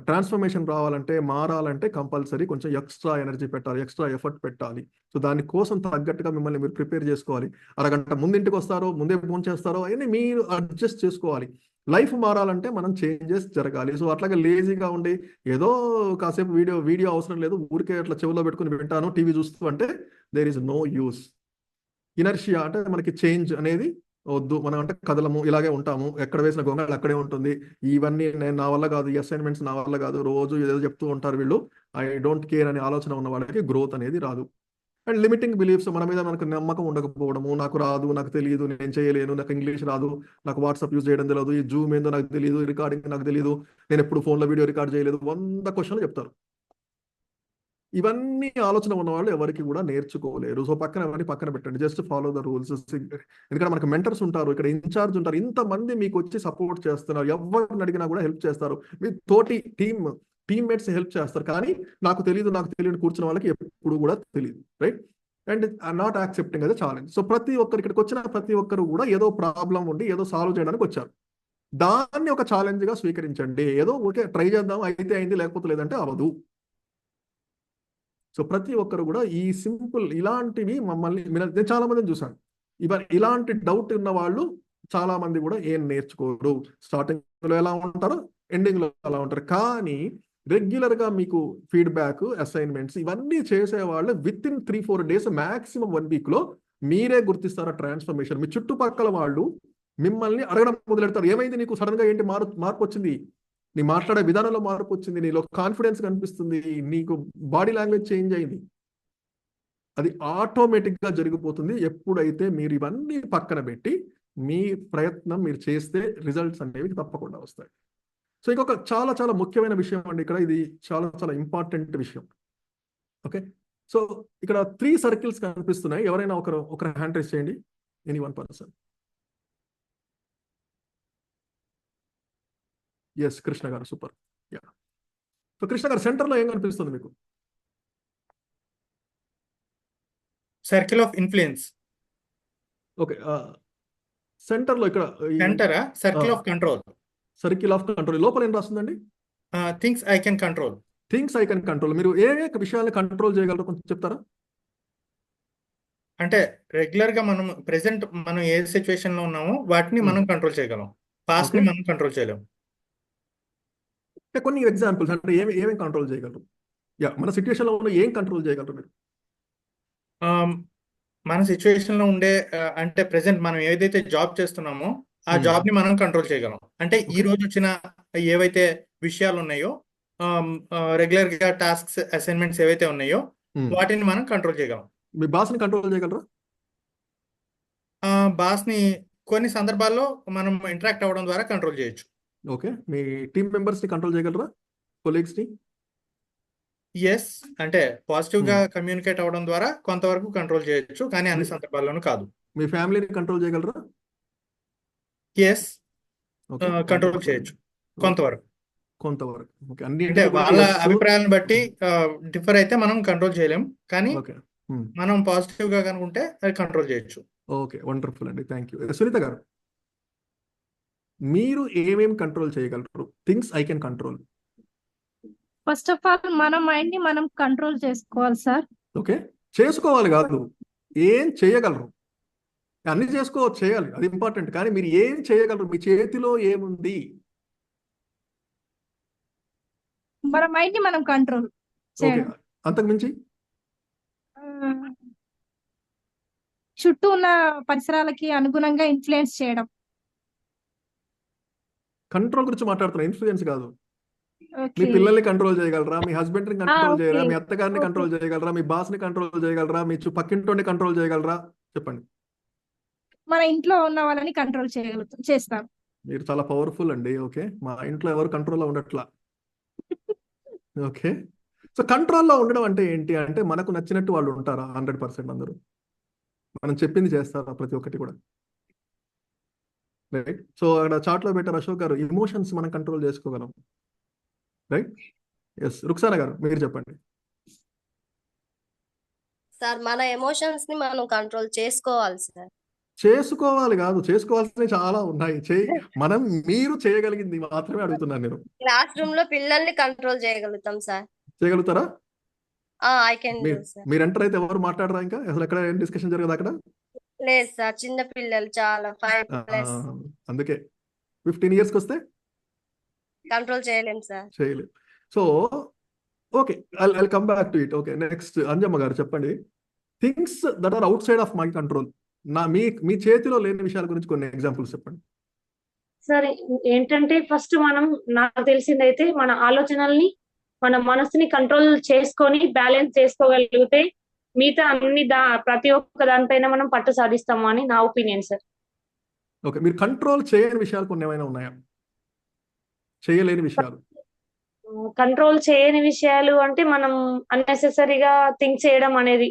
ట్రాన్స్ఫర్మేషన్ రావాలంటే, మారాలంటే కంపల్సరీ కొంచెం ఎక్స్ట్రా ఎనర్జీ పెట్టాలి, ఎక్స్ట్రా ఎఫర్ట్ పెట్టాలి. సో దానికోసం తగ్గట్టుగా మిమ్మల్ని మీరు ప్రిపేర్ చేసుకోవాలి. అరగంట ముందింటికి వస్తారో, ముందే ఫోన్ చేస్తారో, అవన్నీ మీరు అడ్జస్ట్ చేసుకోవాలి. లైఫ్ మారాలంటే మనం చేంజెస్ జరగాలి. సో అట్లాగే లేజీగా ఉండి ఏదో కాసేపు వీడియో అవసరం లేదు, ఊరికే అట్లా చెవులో పెట్టుకుని వింటాను, టీవీ చూస్తూ అంటే there is no use. Inertia అంటే మనకి చేంజ్ అనేది వద్దు, మనం అంటే కదలము, ఇలాగే ఉంటాము, ఎక్కడ వేసిన గొంగళి అక్కడే ఉంటుంది, ఇవన్నీ నా వల్ల కాదు, ఈ అసైన్మెంట్స్ నా వల్ల కాదు, రోజు ఏదో చెప్తూ ఉంటారు వీళ్ళు, ఐ డోంట్ కేర్ అనే ఆలోచన ఉన్న వాళ్ళకి గ్రోత్ అనేది రాదు. అండ్ లిమిటింగ్ బిలీఫ్స్, మన మీద మనకు నమ్మకం ఉండకపోవడము, నాకు రాదు, నాకు తెలియదు, నేను చేయలేను, నాకు ఇంగ్లీష్ రాదు, నాకు వాట్సాప్ యూజ్ చేయడం తెలియదు, ఈ జూమ్ ఏందో నాకు తెలియదు, రికార్డింగ్ నాకు తెలియదు, నేను ఎప్పుడు ఫోన్లో వీడియో రికార్డ్ చేయలేదు, 100 క్వశ్చన్లు చెప్తారు. ఇవన్నీ ఆలోచన ఉన్న వాళ్ళు ఎవరికి కూడా నేర్చుకోలేరు. సో అవన్నీ పక్కన పెట్టండి, జస్ట్ ఫాలో ద రూల్స్. ఎందుకంటే మనకు మెంటర్స్ ఉంటారు, ఇక్కడ ఇన్ఛార్జ్ ఉంటారు, ఇంతమంది మీకు వచ్చి సపోర్ట్ చేస్తున్నారు, ఎవరిని అడిగినా కూడా హెల్ప్ చేస్తారు, మీ తోటి టీమ్మేట్స్ హెల్ప్ చేస్తారు. కానీ నాకు తెలియదు కూర్చున్న వాళ్ళకి ఎప్పుడు కూడా తెలియదు, రైట్? అండ్ నాట్ యాక్సెప్టింగ్ అదే ఛాలెంజ్. సో ప్రతి ఒక్కరు ఇక్కడికి వచ్చిన ప్రతి ఒక్కరు కూడా ఏదో ప్రాబ్లం ఉండి ఏదో సాల్వ్ చేయడానికి వచ్చారు. దాన్ని ఒక ఛాలెంజ్ గా స్వీకరించండి. ఏదో ఓకే ట్రై చేద్దాం, అయితే అయింది, లేకపోతే లేదంటే అవ్వదు. సో ప్రతి ఒక్కరు కూడా ఈ సింపుల్ ఇలాంటివి మమ్మల్ని నేను చాలా మందిని చూసాను. ఇలాంటి డౌట్ ఉన్న వాళ్ళు చాలా మంది కూడా ఏం నేర్చుకోరు. స్టార్టింగ్ లో ఎలా ఉంటారో ఎండింగ్ లో అలా ఉంటారు. కానీ రెగ్యులర్ గా మీకు ఫీడ్బ్యాక్, అసైన్మెంట్స్ ఇవన్నీ చేసే వాళ్ళు with in 3-4 days, maximum 1 week లో మీరే గుర్తిస్తారా ట్రాన్స్ఫర్మేషన్. మీ చుట్టుపక్కల వాళ్ళు మిమ్మల్ని అడగడం మొదలెడతారు, ఏమైంది నీకు సడన్ గా, ఏంటి మార్పు వచ్చింది, నీ మాట్లాడే విధానంలో మార్పు వచ్చింది, నీలో కాన్ఫిడెన్స్ కనిపిస్తుంది, నీకు బాడీ లాంగ్వేజ్ చేంజ్ అయింది. అది ఆటోమేటిక్ గా జరిగిపోతుంది ఎప్పుడైతే మీరు ఇవన్నీ పక్కన పెట్టి మీ ప్రయత్నం మీరు చేస్తే రిజల్ట్స్ అనేవి తప్పకుండా వస్తాయి. సో ఇంకొక చాలా చాలా ముఖ్యమైన విషయం అండి, ఇక్కడ ఇది చాలా చాలా ఇంపార్టెంట్ విషయం. ఓకే, సో ఇక్కడ 3 circles కనిపిస్తున్నాయి. ఎవరైనా ఒకరు హ్యాండ్ రైజ్ చేయండి, ఎనీ 1 person. ఎస్, కృష్ణ గారు, సూపర్. యా, సో కృష్ణ గారు, సెంటర్లో ఏం కనిపిస్తుంది మీకు? Circle of influence. ఓకే, సెంటర్లో ఇక్కడ సెంటరా? Circle of control. Circle of control లోపల ఏం రాస్తుందండి? Things I can control. Things I can control. మీరు ఏ విషయాన్ని కంట్రోల్ చేయగలరో కొంచెం చెప్తారా? అంటే రెగ్యులర్ గా మనం ఏ సిచ్యువేషన్ లో ఉన్నామో వాటిని మనం కంట్రోల్ చేయగలం, పాస్ట్ ని మనం కంట్రోల్ చేయలేం. కొన్ని ఎగ్జాంపుల్స్ అంటే ఏమేమి కంట్రోల్ చేయగలరు? యా, మన సిచ్యువేషన్ లో ఉన్న ఏం కంట్రోల్ చేయగలరు మీరు? మన సిచ్యువేషన్ లో ఉండే అంటే ప్రెసెంట్ మనం ఏదైతే జాబ్ చేస్తున్నామో ఆ జాబ్ ని మనం కంట్రోల్ చేయగలం. అంటే ఈ రోజు వచ్చిన ఏవైతే విషయాలు ఉన్నాయో, రెగ్యులర్ గా టాస్క్స్, అసైన్మెంట్స్ ఏవైతే ఉన్నాయో వాటిని మనం కంట్రోల్ చేయగలం. మీ బాస్ ని కంట్రోల్ చేయగలరా? బాస్ ని కొన్ని సందర్భాల్లో మనం ఇంటరాక్ట్ అవ్వడం ద్వారా కంట్రోల్ చేయొచ్చు. ఓకే, మీ టీమ్ మెంబర్స్ ని కంట్రోల్ చేయగలరా? కొలీగ్స్ ని? ఎస్, అంటే పాజిటివ్ గా కమ్యూనికేట్ అవ్వడం ద్వారా కొంతవరకు కంట్రోల్ చేయొచ్చు, కానీ అన్ని సందర్భాల్లోనూ కాదు. మీ ఫ్యామిలీని కంట్రోల్ చేయగలరా? ఎస్, కంట్రోల్ చేయొచ్చు కొంతవరకు. ఓకే, అంటే వాళ్ళ అభిప్రాయాలను బట్టి డిఫర్ అయితే మనం కంట్రోల్ చేయలేం, కానీ మనం పాజిటివ్ గా కనుకుంటే అది కంట్రోల్ చేయొచ్చు. ఓకే, వండర్ఫుల్ అండి, థ్యాంక్ యూ. సునీత గారు, మీరు ఏమేమి కంట్రోల్ చేయగలరు? Things I can control. First of all మన మైండ్ ని మనం కంట్రోల్ చేసుకోవాలి సార్. ఓకే, చేసుకోవాలి కాదు, ఏం చేయగలరు? అన్ని చేయాలి, అది ఇంపార్టెంట్. కానీ మీరు ఏం చేయగలరు? మీ చేతిలో ఏముంది? మన మైండ్ ని మనం కంట్రోల్ ఓకే, అంతకు మించి చుట్టూ ఉన్న పరిసరాలకి అనుగుణంగా ఇన్ఫ్లుయెన్స్ చేయడం. కంట్రోల్ గురించి మాట్లాడుతున్నా, ఇన్ఫ్లుయెన్స్ కాదు. మీ పిల్లల్ని కంట్రోల్ చేయగలరా? మీ హస్బెండ్ ని కంట్రోల్ చేయగలరా? మీ అత్తగారిని కంట్రోల్ చేయగలరా? మీ బాస్ ని కంట్రోల్ చేయగలరా? మీ పక్కింటోని కంట్రోల్ చేయగలరా? చెప్పండి. మన ఇంట్లో ఉన్న వాళ్ళని కంట్రోల్ చేస్తాం. మీరు చాలా పవర్ఫుల్ అండి. ఓకే, మా ఇంట్లో ఎవరు కంట్రోల్లో ఉండట్లా. ఓకే, సో కంట్రోల్లో ఉండడం అంటే ఏంటి అంటే, మనకు నచ్చినట్టు వాళ్ళు ఉంటారా? 100% అందరూ మనం చెప్పింది చేస్తారా? ప్రతి ఒక్కటి కూడా, రైట్? సో అక్కడ చాట్లో పెట్టారు అశోక్ గారు, ఎమోషన్స్ మనం కంట్రోల్ చేసుకోగలం, రైట్? ఎస్, రుక్సానా గారు మీరు చెప్పండి. సార్, మన ఎమోషన్స్ ని మనం కంట్రోల్ చేసుకోవాలి సార్. చేసుకోవాలి కాదు, చేసుకోవాల్సినవి చాలా ఉన్నాయి. మీరు చేయగలిగింది మాత్రమే అడుగుతున్నాను నేను. క్లాస్ రూమ్ లో పిల్లల్ని కంట్రోల్ చేయగలుగుతాం సార్. చేయగలుగుతారా? I can do sir. మీరు ఎంటర్ అయితే ఎవరు మాట్లాడరా? ఇంకా అసలు ఎక్కడ ఏం డిస్కషన్ జరగదు అక్కడ? లేదు సార్, చిన్న పిల్లలు చాలా 5+. అందుకే 15 years వస్తే కంట్రోల్ చేయలేం సార్. చేయలేం. So okay, I come back to it. Okay, next Anjamma గారు చెప్పండి. Things that are outside of my control, మీ చేతిలో లేని విషయాల గురించి కొన్ని ఎగ్జాంపుల్స్ చెప్పండి. సరే, ఏంటంటే ఫస్ట్ నాకు తెలిసిందైతే మన ఆలోచనల్ని, మన మనసుని కంట్రోల్ చేసుకొని బ్యాలెన్స్ చేసుకోగలిగితే మిగతా అన్ని ప్రతి ఒక్క దానిపైన మనం పట్టు సాధిస్తాము అని నా ఒపీనియన్ సార్. ఓకే, మీరు కంట్రోల్ చేయని విషయాలు కొన్ని ఏమైనా ఉన్నాయా? చేయలేని విషయాలు? కంట్రోల్ చేయని విషయాలు అంటే మనం అన్నెసెసరీగా థింక్ చేయడం అనేది,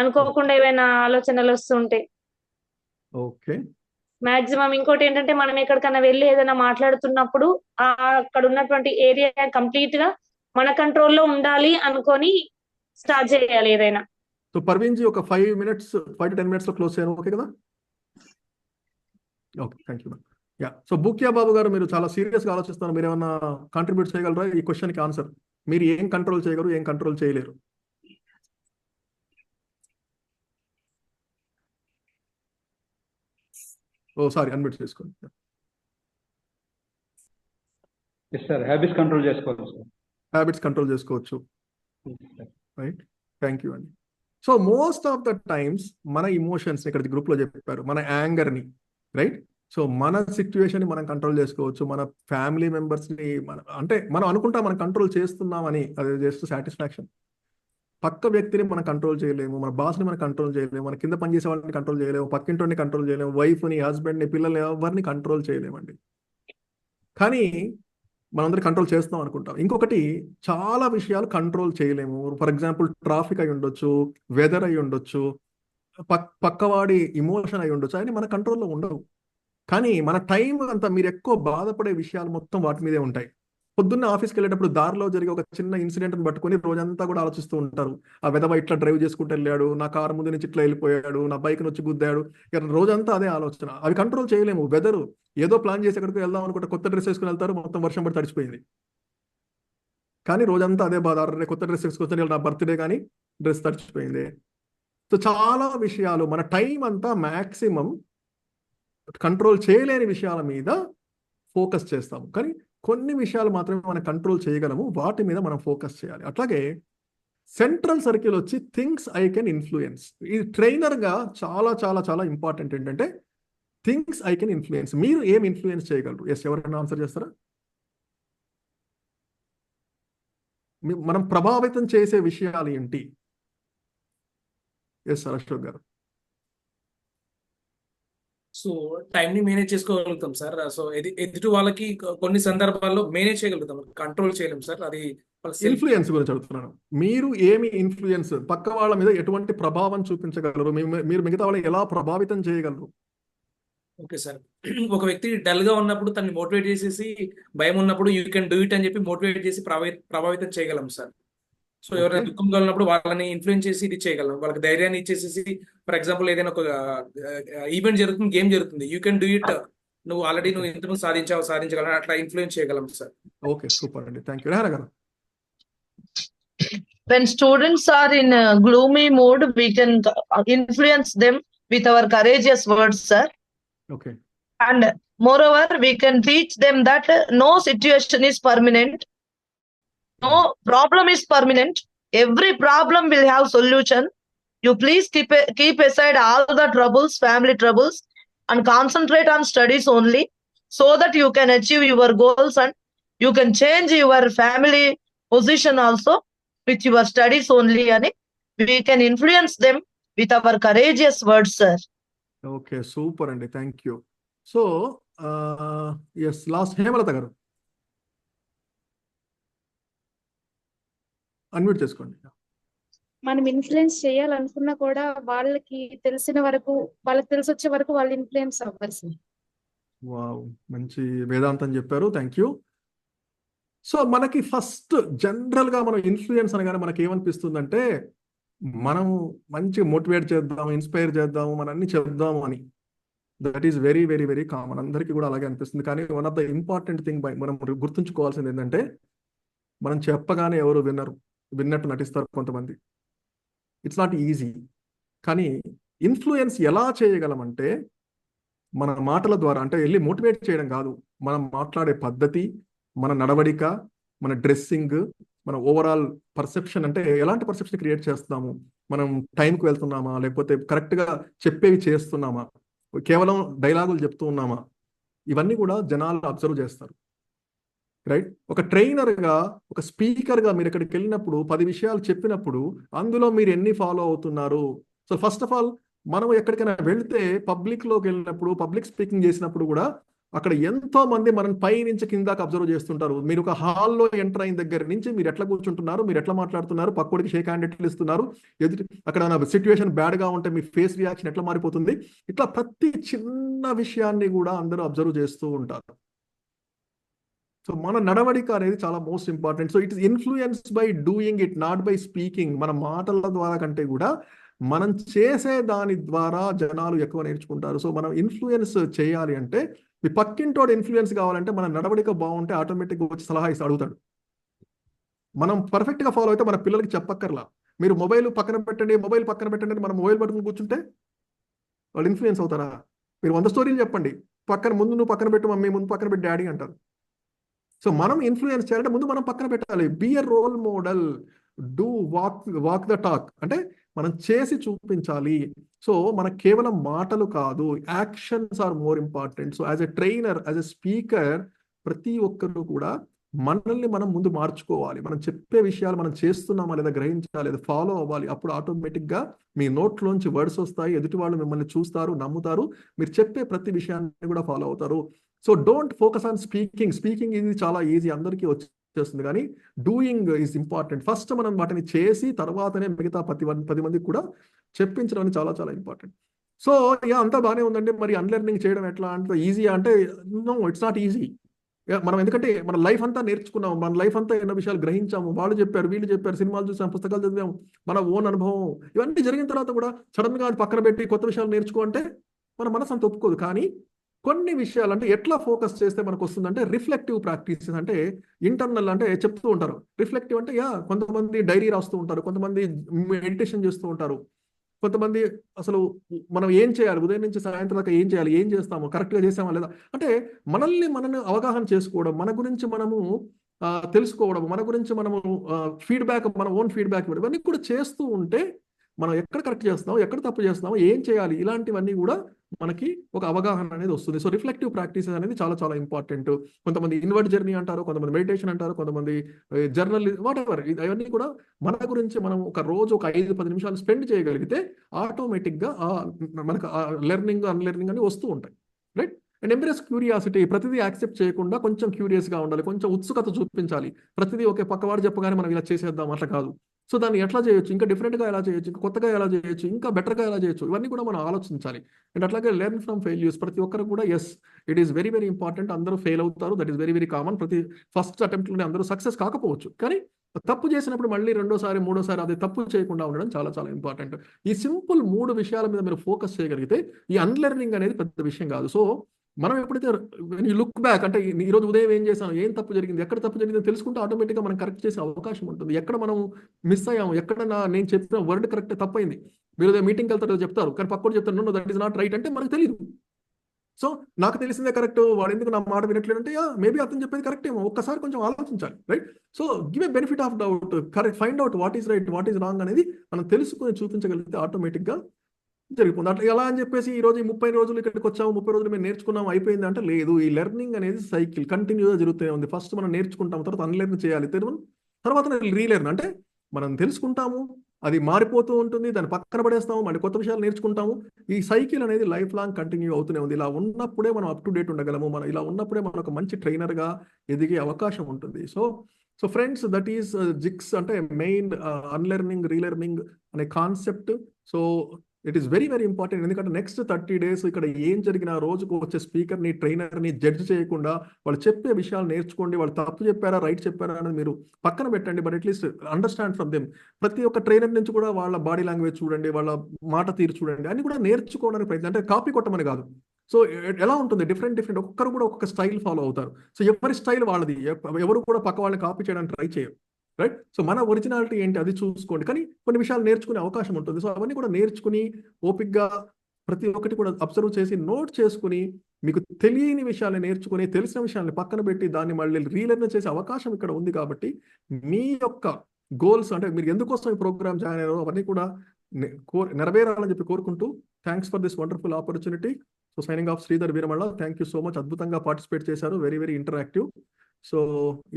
అనుకోకుండా ఏవైనా ఆలోచనలు వస్తుంటే ఓకే, మాక్సిమం. ఇంకోటి ఏంటంటే మనం ఎక్కడికైనా వెళ్ళి ఏదైనా మాట్లాడుతున్నప్పుడు అక్కడ ఉన్నటువంటి ఏరియా కంప్లీట్ గా మన కంట్రోల్లో ఉండాలి అనుకొని స్టార్ట్ చేయాలి ఏదైనా. సో పర్వీన్ జీ ఒక 5 to 10 minutes లో క్లోజ్ చేయను, ఓకే కదా? Okay, thank you. Yeah, so Bukya Babu గారు, మీరు చాలా సీరియస్గా ఆలోచిస్తున్నారు. మీరు ఏమన్నా కాంట్రిబ్యూట్ చేయగలరా ఈ క్వశ్చన్కి ఆన్సర్? మీరు ఏం కంట్రోల్ చేయగలరు, ఏం కంట్రోల్ చేయలేరు? ఓ సారీ, అన్మ్యూట్ చేసుకోండి. సార్ హ్యాబిట్స్ కంట్రోల్ చేసుకోవచ్చు సార్. హ్యాబిట్స్ కంట్రోల్ చేసుకోవచ్చు, రైట్? థ్యాంక్ యూ అండి. So most of the times మన ఇమోషన్స్ ఇక్కడ గ్రూప్లో చెప్పారు, మన యాంగర్ని, రైట్? సో మన సిచ్యువేషన్ని మనం కంట్రోల్ చేసుకోవచ్చు, మన ఫ్యామిలీ మెంబర్స్ని అంటే మనం అనుకుంటా మనం కంట్రోల్ చేస్తున్నామని, అది జస్ట్ సాటిస్ఫాక్షన్. పక్క వ్యక్తిని మనం కంట్రోల్ చేయలేము, మన బాస్ని మనం కంట్రోల్ చేయలేము, మన కింద పనిచేసే వాళ్ళని కంట్రోల్ చేయలేము, పక్కింటిని కంట్రోల్ చేయలేము, వైఫ్ని, హస్బెండ్ని, పిల్లల్ని ఎవరిని కంట్రోల్ చేయలేమండి. కానీ మనందరం కంట్రోల్ చేస్తాం అనుకుంటాం. ఇంకొకటి, చాలా విషయాలు కంట్రోల్ చేయలేము. ఫర్ ఎగ్జాంపుల్ ట్రాఫిక్ అయి ఉండొచ్చు, వెదర్ అయి ఉండొచ్చు, పక్కవాడి ఇమోషన్ అయి ఉండొచ్చు, అని మన కంట్రోల్లో ఉండవు. కానీ మన టైం అంతా మీరు ఎక్కువ బాధపడే విషయాలు మొత్తం వాటి మీదే ఉంటాయి. పొద్దున్న ఆఫీస్కి వెళ్ళేటప్పుడు దారిలో జరిగే ఒక చిన్న ఇన్సిడెంట్ని పట్టుకొని రోజంతా కూడా ఆలోచిస్తూ ఉంటారు. ఆ వెధవ ఇట్లా డ్రైవ్ చేసుకుంటూ వెళ్ళాడు, నా కారు ముందు నుంచి ఇట్లా వెళ్ళిపోయాడు, నా బైక్ వచ్చి గుద్దాడు, రోజంతా అదే ఆలోచన. అవి కంట్రోల్ చేయలేము. వెదరు ఏదో ప్లాన్ చేసి ఎక్కడికి వెళ్దాం అనుకుంటే కొత్త డ్రెస్ వేసుకుని వెళ్తారు, మొత్తం వర్షం పడి తడిచిపోయింది. కానీ రోజంతా అదే బాధ, కొత్త డ్రెస్ వేసుకొచ్చి నా బర్త్డే కానీ డ్రెస్ తడిచిపోయింది. సో చాలా విషయాలు మన టైం అంతా మ్యాక్సిమం కంట్రోల్ చేయలేని విషయాల మీద ఫోకస్ చేస్తాము. కానీ కొన్ని విషయాలు మాత్రమే మనం కంట్రోల్ చేయగలము, వాటి మీద మనం ఫోకస్ చేయాలి. అట్లాగే సెంట్రల్ సర్కిల్ వచ్చి థింగ్స్ ఐ కెన్ ఇన్ఫ్లుయెన్స్. ఇది ట్రైనర్గా చాలా చాలా చాలా ఇంపార్టెంట్. ఏంటంటే థింగ్స్ ఐ కెన్ ఇన్ఫ్లుయెన్స్. మీరు ఏం ఇన్ఫ్లుయెన్స్ చేయగలరు? ఎస్, ఎవరైనా ఆన్సర్ చేస్తారా? మనం ప్రభావితం చేసే విషయాలు ఏంటి? Yes sir, Ashok garu. So టైంని మేనేజ్ చేసుకోగలుగుతాం సార్. సో ఎదుటి వాళ్ళకి కొన్ని సందర్భాల్లో మేనేజ్ చేయగలుగుతాం, కంట్రోల్ చేయలేం సార్. అది ఇన్ఫ్లుయెన్స్ గురించి అడుగుతున్నాను. మీరు ఏమి ఇన్ఫ్లుయెన్స్, పక్క వాళ్ళ మీద ఎటువంటి ప్రభావం చూపించగలరు? మీరు మిగతా వాళ్ళని ఎలా ప్రభావితం చేయగలరు? ఓకే సార్, ఒక వ్యక్తి డల్ గా ఉన్నప్పుడు తనని మోటివేట్ చేసేసి, భయం ఉన్నప్పుడు యూ కెన్ డూ ఇట్ అని చెప్పి మోటివేట్ చేసి ప్రభావితం చేయగలం సార్. సో ఎవరైనా దుఃఖంగా ఉన్నప్పుడు వాళ్ళని ఇన్ఫ్లుయెన్స్ చేసి ఇది చేయగలం, వాళ్ళకి ధైర్యాన్ని ఇచ్చేసేసి. ఫర్ ఎగ్జాంపుల్ ఏదైనా ఒక ఈవెంట్ జరుగుతుంది, గేమ్ జరుగుతుంది, యూ కెన్ డూ ఇట్, నువ్వు ఆల్రెడీ నువ్వు ఇంతకు సాధించగలను, అట్లా ఇన్ఫ్లుయెన్స్ చేయగలం సార్. ఓకే, సూపర్ అండి, థ్యాంక్ యూ. రెహానా గారు. When students are in a gloomy mood, we can influence them with our courageous words, sir. Okay. And moreover, we can teach them that no situation is permanent. No problem is permanent. Every problem will have solution. You please keep aside all the troubles, family troubles, and concentrate on studies only, so that you can achieve your goals and you can change your family position also with your studies only. And we can influence them with our courageous words, sir. Okay, super అండి, thank you. So yes, last Hemalatha గారు unmute చేసుకోండి. మనం influence చేయాలనుకున్నా కూడా వాళ్ళకి తెలిసిన వరకు, వాళ్ళకి తెలిసి వచ్చే వరకు వాళ్ళు ఇన్ఫ్లుయెన్స్ అవ్వాలి సార్. వావ్, మంచి వేదాంతం చెప్పారు, థ్యాంక్ యూ. సో మనకి ఫస్ట్ జనరల్గా మనం ఇన్ఫ్లుయెన్స్ అనగానే మనకి ఏమనిపిస్తుందంటే, మనం మంచిగా మోటివేట్ చేద్దాం, ఇన్స్పైర్ చేద్దాము, మనం అన్ని చేద్దాము అని. That is very very very common, అందరికీ కూడా అలాగే అనిపిస్తుంది. కానీ one of the important thing మనం గుర్తుంచుకోవాల్సింది ఏంటంటే, మనం చెప్పగానే ఎవరు విన్నట్టు నటిస్తారు కొంతమంది. It's not easy. కానీ ఇన్ఫ్లుయెన్స్ ఎలా చేయగలమంటే, మన మాటల ద్వారా, అంటే వెళ్ళి మోటివేట్ చేయడం కాదు, మనం మాట్లాడే పద్ధతి, మన నడవడిక, మన డ్రెస్సింగ్, మన ఓవరాల్ పర్సెప్షన్, అంటే ఎలాంటి పర్సెప్షన్ క్రియేట్ చేస్తున్నాము, మనం టైంకి వెళ్తున్నామా, లేకపోతే కరెక్ట్గా చెప్పేవి చేస్తున్నామా, కేవలం డైలాగులు చెప్తూ ఉన్నామా, ఇవన్నీ కూడా జనాలు అబ్జర్వ్ చేస్తారు. రైట్. ఒక ట్రైనర్గా, ఒక స్పీకర్గా మీరు ఇక్కడికి వెళ్ళినప్పుడు 10 విషయాలు చెప్పినప్పుడు అందులో మీరు ఎన్ని ఫాలో అవుతున్నారు? సో ఫస్ట్ ఆఫ్ ఆల్ మనం ఎక్కడికైనా వెళ్తే పబ్లిక్లోకి వెళ్ళినప్పుడు, పబ్లిక్ స్పీకింగ్ చేసినప్పుడు కూడా అక్కడ ఎంతో మంది మనం పై నుంచి కిందాక అబ్జర్వ్ చేస్తుంటారు. మీరు ఒక హాల్లో ఎంటర్ అయిన దగ్గర నుంచి మీరు ఎట్లా కూర్చుంటున్నారు, మీరు ఎట్లా మాట్లాడుతున్నారు, పక్కోడికి షేక్ హ్యాండ్ ఎట్లా ఇస్తున్నారు, ఎదుటి అక్కడ సిచ్యువేషన్ బ్యాడ్గా ఉంటే మీ ఫేస్ రియాక్షన్ ఎట్లా మారిపోతుంది, ఇట్లా ప్రతి చిన్న విషయాన్ని కూడా అందరూ అబ్జర్వ్ చేస్తూ ఉంటారు. సో మన నడవడిక అనేది చాలా most important. So it is influence by doing it, not by speaking. మన మాటల ద్వారా కంటే కూడా మనం చేసే దాని ద్వారా జనాలు ఎక్కువ నేర్చుకుంటారు. సో మనం ఇన్ఫ్లుయెన్స్ చేయాలి అంటే, మీ పక్కింటోడు ఇన్ఫ్లుయెన్స్ కావాలంటే మన నడవడిక బాగుంటే ఆటోమేటిక్గా వచ్చి సలహా ఇస్తే అడుగుతాడు. మనం పర్ఫెక్ట్గా ఫాలో అయితే మన పిల్లలకి చెప్పక్కర్లా. మీరు మొబైల్ పక్కన పెట్టండి అని మనం మొబైల్ పట్టుకుని కూర్చుంటే వాళ్ళు ఇన్ఫ్లుయెన్స్ అవుతారా? మీరు 100 స్టోరీలు చెప్పండి, ముందు నువ్వు పక్కన పెట్టు మమ్మీ, ముందు పక్కన పెట్టి డాడీ అంటారు. సో మనం ఇన్ఫ్లుయెన్స్ చేయాలంటే ముందు మనం పక్కన పెట్టాలి. Be a role model, do walk the talk, అంటే మనం చేసి చూపించాలి. సో మనకు కేవలం మాటలు కాదు, actions are more important. So as a trainer, as a speaker, ప్రతి ఒక్కరు కూడా మనల్ని మనం ముందు మార్చుకోవాలి. మనం చెప్పే విషయాలు మనం చేస్తున్నామా లేదా గ్రహించాలి, లేదా ఫాలో అవ్వాలి. అప్పుడు ఆటోమేటిక్గా మీ నోట్లోంచి వర్డ్స్ వస్తాయి, ఎదుటి వాళ్ళు మిమ్మల్ని చూస్తారు, నమ్ముతారు, మీరు చెప్పే ప్రతి విషయాన్ని కూడా ఫాలో అవుతారు. So don't focus on speaking ఇది చాలా ఈజీ, అందరికీ వచ్చేస్తుంది. కానీ డూయింగ్ ఈజ్ ఇంపార్టెంట్. ఫస్ట్ మనం వాటిని చేసి తర్వాతనే మిగతా 10 మందికి కూడా చెప్పించడం అనేది చాలా చాలా ఇంపార్టెంట్. సో అంతా బాగానే ఉందండి, మరి అన్లెర్నింగ్ చేయడం ఎట్లా అంటే ఈజీ అంటే నో, ఇట్స్ నాట్ ఈజీ. మనం ఎందుకంటే మన లైఫ్ అంతా నేర్చుకున్నాము, మన లైఫ్ అంతా ఎన్నో విషయాలు గ్రహించాము, వాళ్ళు చెప్పారు, వీళ్ళు చెప్పారు, సినిమాలు చూసాం, పుస్తకాలు చదివాము, మన ఓన్ అనుభవం ఇవన్నీ జరిగిన తర్వాత కూడా సడన్గా పక్కన పెట్టి కొత్త విషయాలు నేర్చుకో అంటే మన మనసు అంత ఒప్పుకోదు. కానీ కొన్ని విషయాలు అంటే ఎట్లా ఫోకస్ చేస్తే మనకు వస్తుందంటే రిఫ్లెక్టివ్ ప్రాక్టీసెస్, అంటే ఇంటర్నల్, అంటే చెప్తూ ఉంటారు. రిఫ్లెక్టివ్ అంటే కొంతమంది డైరీ రాస్తూ ఉంటారు, కొంతమంది మెడిటేషన్ చేస్తూ ఉంటారు, కొంతమంది అసలు మనం ఏం చేయాలి, ఉదయం నుంచి సాయంత్రం దాకా ఏం చేయాలి, ఏం చేస్తాము, కరెక్ట్గా చేసామా లేదా, అంటే మనల్ని అవగాహన చేసుకోవడం, మన గురించి మనము తెలుసుకోవడం, మన గురించి మనము ఫీడ్బ్యాక్, మన ఓన్ ఫీడ్బ్యాక్ ఇవ్వడం, ఇవన్నీ కూడా చేస్తూ ఉంటే మనం ఎక్కడ కరెక్ట్ చేస్తున్నాం, ఎక్కడ తప్పు చేస్తున్నాం, ఏం చేయాలి, ఇలాంటివన్నీ కూడా మనకి ఒక అవగాహన అనేది వస్తుంది. సో రిఫ్లెక్టివ్ ప్రాక్టీసెస్ అనేది చాలా చాలా ఇంపార్టెంట్. కొంతమంది ఇన్వర్డ్ జర్నీ అంటారు, కొంతమంది మెడిటేషన్ అంటారు, కొంతమంది జర్నల్, వాట్ ఎవర్, అవన్నీ కూడా మన గురించి మనం ఒక రోజు ఒక 5-10 నిమిషాలు స్పెండ్ చేయగలిగితే ఆటోమేటిక్గా మనకు లెర్నింగ్ అన్లెర్నింగ్ అని వస్తూ ఉంటాయి. రైట్. అండ్ ఎంబ్రేస్ క్యూరియాసిటీ, ప్రతిదీ యాక్సెప్ట్ చేయకుండా కొంచెం క్యూరియస్గా ఉండాలి, కొంచెం ఉత్సుకత చూపించాలి. ప్రతిదీ ఒకే పక్కవాడు చెప్పగానే మనం ఇలా చేసేద్దాం, అట్లా కాదు. సో దాన్ని ఎట్లా చేయొచ్చు, ఇంకా డిఫరెంట్గా ఎలా చేయొచ్చు, ఇంకా కొత్తగా ఎలా చేయొచ్చు, ఇంకా బెటర్గా ఎలా చేయొచ్చు, ఇవన్నీ కూడా మనం ఆలోచించాలి. అండ్ అట్లాగే లెర్న్ ఫ్రమ్ ఫెయిల్యూర్స్, ప్రతి ఒక్కరు కూడా it is very very important. అందరూ ఫెయిల్ అవుతారు, that is very very common. ప్రతి ఫస్ట్ అటెంప్ట్లోనే అందరూ సక్సెస్ కాకపోవచ్చు, కానీ తప్పు చేసినప్పుడు మళ్ళీ రెండోసారి మూడోసారి అది తప్పు చేయకుండా ఉండడం చాలా చాలా ఇంపార్టెంట్. ఈ సింపుల్ 3 విషయాల మీద మీరు ఫోకస్ చేయగలిగితే ఈ అన్లెర్నింగ్ అనేది పెద్ద విషయం కాదు. సో మనం ఎప్పుడైతే లుక్ బ్యాక్, అంటే ఈరోజు ఉదయం ఏం చేసాము, ఏం తప్పు జరిగింది, ఎక్కడ తప్పు జరిగిందో తెలుసుకుంటే ఆటోమేటిక్గా మనం కరెక్ట్ చేసే అవకాశం ఉంటుంది. ఎక్కడ మనం మిస్ అయ్యాము, ఎక్కడ నేను చెప్పిన వర్డ్ కరెక్ట్ తప్పైంది, మీరు మీటింగ్కి వెళ్తారో చెప్తారు, కానీ పక్కన చెప్తారు know that is not right అంటే మనకు తెలియదు. సో నాకు తెలిసిందే కరెక్ట్, వాడు ఎందుకు నా మాట వినట్లేదంటే మేబీ అతను చెప్పేది కరెక్ట్ ఏమో, ఒక్కసారి కొంచెం ఆలోచించాలి. Right. So give a benefit of doubt, correct, find out what is right, what is wrong అనేది మనం తెలుసుకొని చూపించగలిగితే ఆటోమేటిక్గా జరిగిపోతుంది. అట్లా ఎలా అని చెప్పేసి ఈ రోజు 30 రోజులు ఇక్కడికి వచ్చాము, 30 రోజులు మేము నేర్చుకున్నాము అయిపోయింది అంటే లేదు. ఈ లెర్నింగ్ అనేది సైకిల్ కంటిన్యూగా జరుగుతూనే ఉంది. ఫస్ట్ మనం నేర్చుకుంటాం, తర్వాత అన్లెర్న్ చేయాలి, తర్వాత రీలెర్న్, అంటే మనం తెలుసుకుంటాము, అది మారిపోతూ ఉంటుంది, దాన్ని పక్కన పడేస్తాము, మళ్ళీ కొత్త విషయాలు నేర్చుకుంటాము. ఈ సైకిల్ అనేది లైఫ్ లాంగ్ కంటిన్యూ అవుతూనే ఉంది. ఇలా ఉన్నప్పుడే మనం అప్ టు డేట్ ఉండగలము, మనం ఇలా ఉన్నప్పుడే మనం ఒక మంచి ట్రైనర్గా ఎదిగే అవకాశం ఉంటుంది. సో ఫ్రెండ్స్, దట్ ఈస్ జిక్స్, అంటే మెయిన్ అన్లెర్నింగ్ రీలెర్నింగ్ అనే concept. So it is very very important. ఎందుకంటే నెక్స్ట్ 30 డేస్ ఇక్కడ ఏం జరిగినా రోజుకు వచ్చే స్పీకర్ని, ట్రైనర్ని జడ్జ్ చేయకుండా వాళ్ళు చెప్పే విషయాలు నేర్చుకోండి. వాళ్ళు తప్పు చెప్పారా, రైట్ చెప్పారా అనేది మీరు పక్కన పెట్టండి, but at least understand from them. ప్రతి ఒక్క ట్రైనర్ నుంచి కూడా వాళ్ళ బాడీ లాంగ్వేజ్ చూడండి, వాళ్ళ మాట తీరు చూడండి, అన్ని కూడా నేర్చుకోవడానికి ప్రయత్నం, అంటే కాపీ కొట్టమని కాదు. సో ఎలా ఉంటుంది, డిఫరెంట్ ఒక్కరు కూడా ఒక్కొక్క స్టైల్ ఫాలో అవుతారు. సో ఎవరి స్టైల్ వాళ్ళది, ఎవరు కూడా పక్క వాళ్ళని కాపీ చేయడానికి ట్రై చేయరు. రైట్. సో మన ఒరిజినాలిటీ ఏంటి అది చూసుకోండి, కానీ కొన్ని విషయాలు నేర్చుకునే అవకాశం ఉంటుంది. సో అవన్నీ కూడా నేర్చుకుని ఓపిక్గా ప్రతి ఒక్కటి కూడా అబ్జర్వ్ చేసి నోట్ చేసుకుని, మీకు తెలియని విషయాన్ని నేర్చుకుని, తెలిసిన విషయాన్ని పక్కన పెట్టి దాన్ని మళ్ళీ రీలెర్న్ చేసే అవకాశం ఇక్కడ ఉంది. కాబట్టి మీ యొక్క గోల్స్, అంటే మీరు ఎందుకోసం ఈ ప్రోగ్రామ్ జాయిన్ అయ్యారో అవన్నీ కూడా నెరవేరాలని చెప్పి కోరుకుంటూ, thanks for this wonderful opportunity. So signing off, Sridhar Veeramalla. Thank you so much, అద్భుతంగా పార్టిసిపేట్ చేశారు, very very interactive. So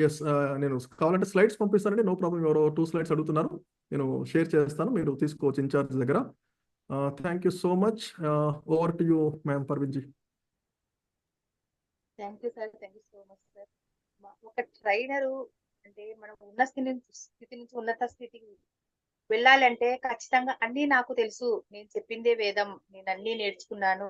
yes, నేను కావాలంటే స్లైడ్స్ పంపిస్తానండి, నో ప్రాబ్లం. ఎవరో 2 స్లైడ్స్ అడుగుతున్నారు, నేను షేర్ చేస్తాను, మీరు తీసుకోవచ్చు ఇన్ఛార్జ్ దగ్గర. Thank you so much. Over to you ma'am Parveen ji. Thank you sir, thank you so much sir. ఒక ట్రైనరు అంటే మనం ఉన్న స్థితి నుంచి ఉన్నత స్థితికి వెళ్ళాలంటే ఖచ్చితంగా అన్ని నాకు తెలుసు, నేను చెప్పిందే వేదం, నేను అన్ని నేర్చుకున్నాను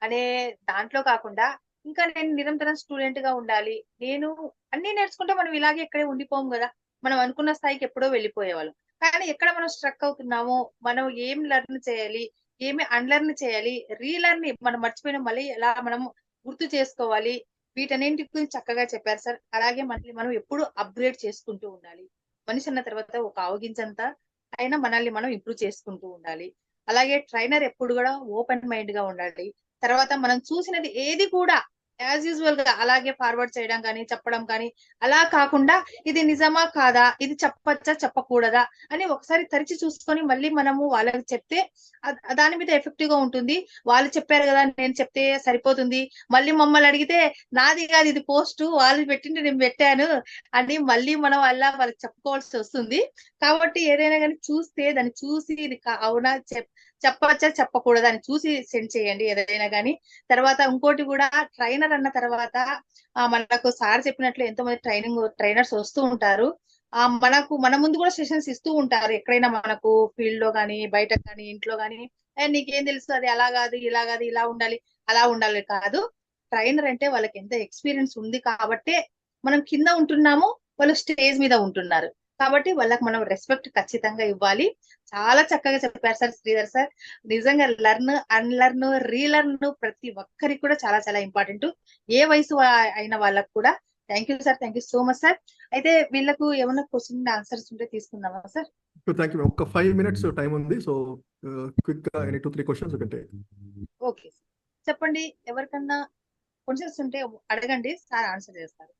అనే దాంట్లో కాకుండా ఇంకా నేను నిరంతరం స్టూడెంట్ గా ఉండాలి. నేను అన్ని నేర్చుకుంటే మనం ఇలాగే ఇక్కడే ఉండిపోము కదా, మనం అనుకున్న స్థాయికి ఎప్పుడో వెళ్ళిపోయేవాళ్ళం. కానీ ఎక్కడ మనం స్ట్రక్ అవుతున్నామో, మనం ఏం లెర్న్ చేయాలి, ఏమి అన్లెర్న్ చేయాలి, రీలెర్న్ మనం మర్చిపోయిన మళ్ళీ ఎలా మనం గుర్తు చేసుకోవాలి, వీటన్నింటి గురించి చక్కగా చెప్పారు సార్. అలాగే మళ్ళీ మనం ఎప్పుడు అప్గ్రేడ్ చేసుకుంటూ ఉండాలి. మనిషి అన్న తర్వాత ఒక ఆవగించంతా అయినా మనల్ని మనం ఇంప్రూవ్ చేసుకుంటూ ఉండాలి. అలాగే ట్రైనర్ ఎప్పుడు కూడా ఓపెన్ మైండ్ గా ఉండాలి. తర్వాత మనం చూసినది ఏది కూడా యాజ్ యూజువల్ గా అలాగే ఫార్వర్డ్ చేయడం కానీ చెప్పడం కానీ అలా కాకుండా ఇది నిజమా కాదా, ఇది చెప్పచ్చా చెప్పకూడదా అని ఒకసారి తరిచి చూసుకొని మళ్ళీ మనము వాళ్ళకి చెప్తే దాని మీద ఎఫెక్టివ్ గా ఉంటుంది. వాళ్ళు చెప్పారు కదా నేను చెప్తే సరిపోతుంది, మళ్ళీ మమ్మల్ని అడిగితే నాది కాదు ఇది పోస్ట్, వాళ్ళు పెట్టింది నేను పెట్టాను అని మళ్ళీ మనం వాళ్ళకి చెప్పుకోవాల్సి వస్తుంది. కాబట్టి ఏదైనా కానీ చూస్తే దాన్ని చూసి ఇది అవునా చెప్పచ్చా చెప్పకూడదా అని చూసి సెండ్ చేయండి ఏదైనా కానీ. తర్వాత ఇంకోటి కూడా, ట్రైనర్ అన్న తర్వాత మనకు సార్ చెప్పినట్లు ఎంతో మంది ట్రైనర్స్ వస్తూ ఉంటారు. మన ముందు కూడా సెషన్స్ ఇస్తూ ఉంటారు. ఎక్కడైనా మనకు ఫీల్డ్ లో కానీ బయట కానీ ఇంట్లో కానీ నీకేం తెలుసు, అది అలా కాదు ఇలా కాదు, ఇలా ఉండాలి అలా ఉండాలి కాదు. ట్రైనర్ అంటే వాళ్ళకి ఎంత ఎక్స్పీరియన్స్ ఉంది కాబట్టే మనం కింద ఉంటున్నాము, వాళ్ళు స్టేజ్ మీద ఉంటున్నారు. కాబట్టి వాళ్ళకి మనం రెస్పెక్ట్ ఖచ్చితంగా ఇవ్వాలి. చాలా చక్కగా చెప్పారు సార్ శ్రీధర్ సార్. నిజంగా లెర్న్ అన్లెర్న్ రీలెర్న్ ప్రతి ఒక్కరికి కూడా చాలా చాలా ఇంపార్టెంట్, ఏ వయసు అయిన వాళ్ళకు కూడా. Thank you sir, thank you so much sir. అయితే వీళ్ళకు ఏమైనా క్వశ్చన్ ఆన్సర్స్ ఉంటే తీసుకుందామా సార్? Thank you. ఒక 5 minutes టైం ఉంది, సో క్విక్ గా ఎనీ 2-3 questions ఒకటే. ఓకే చెప్పండి, ఎవరికన్నా క్వశ్చన్స్ ఉంటే అడగండి, సార్ ఆన్సర్ చేస్తారు.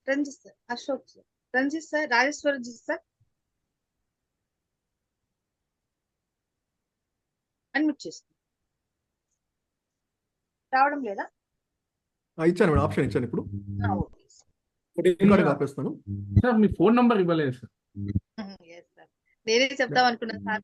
Ranjith sir, Ashok sir, Ranjith sir, రాజేశ్వరజిత్ సార్ అన్మ్యూట్ చేసుకోండి. రావడం లేదా? ఇచ్చాను మేడం, ఆప్షన్ ఇచ్చాను. ఇప్పుడు ఓకే రికార్డింగ్ ఆపేస్తాను. సార్ మీ ఫోన్ నంబర్ ఇవ్వలేదు సార్. నేనే చెప్తాం అనుకున్నాను సార్.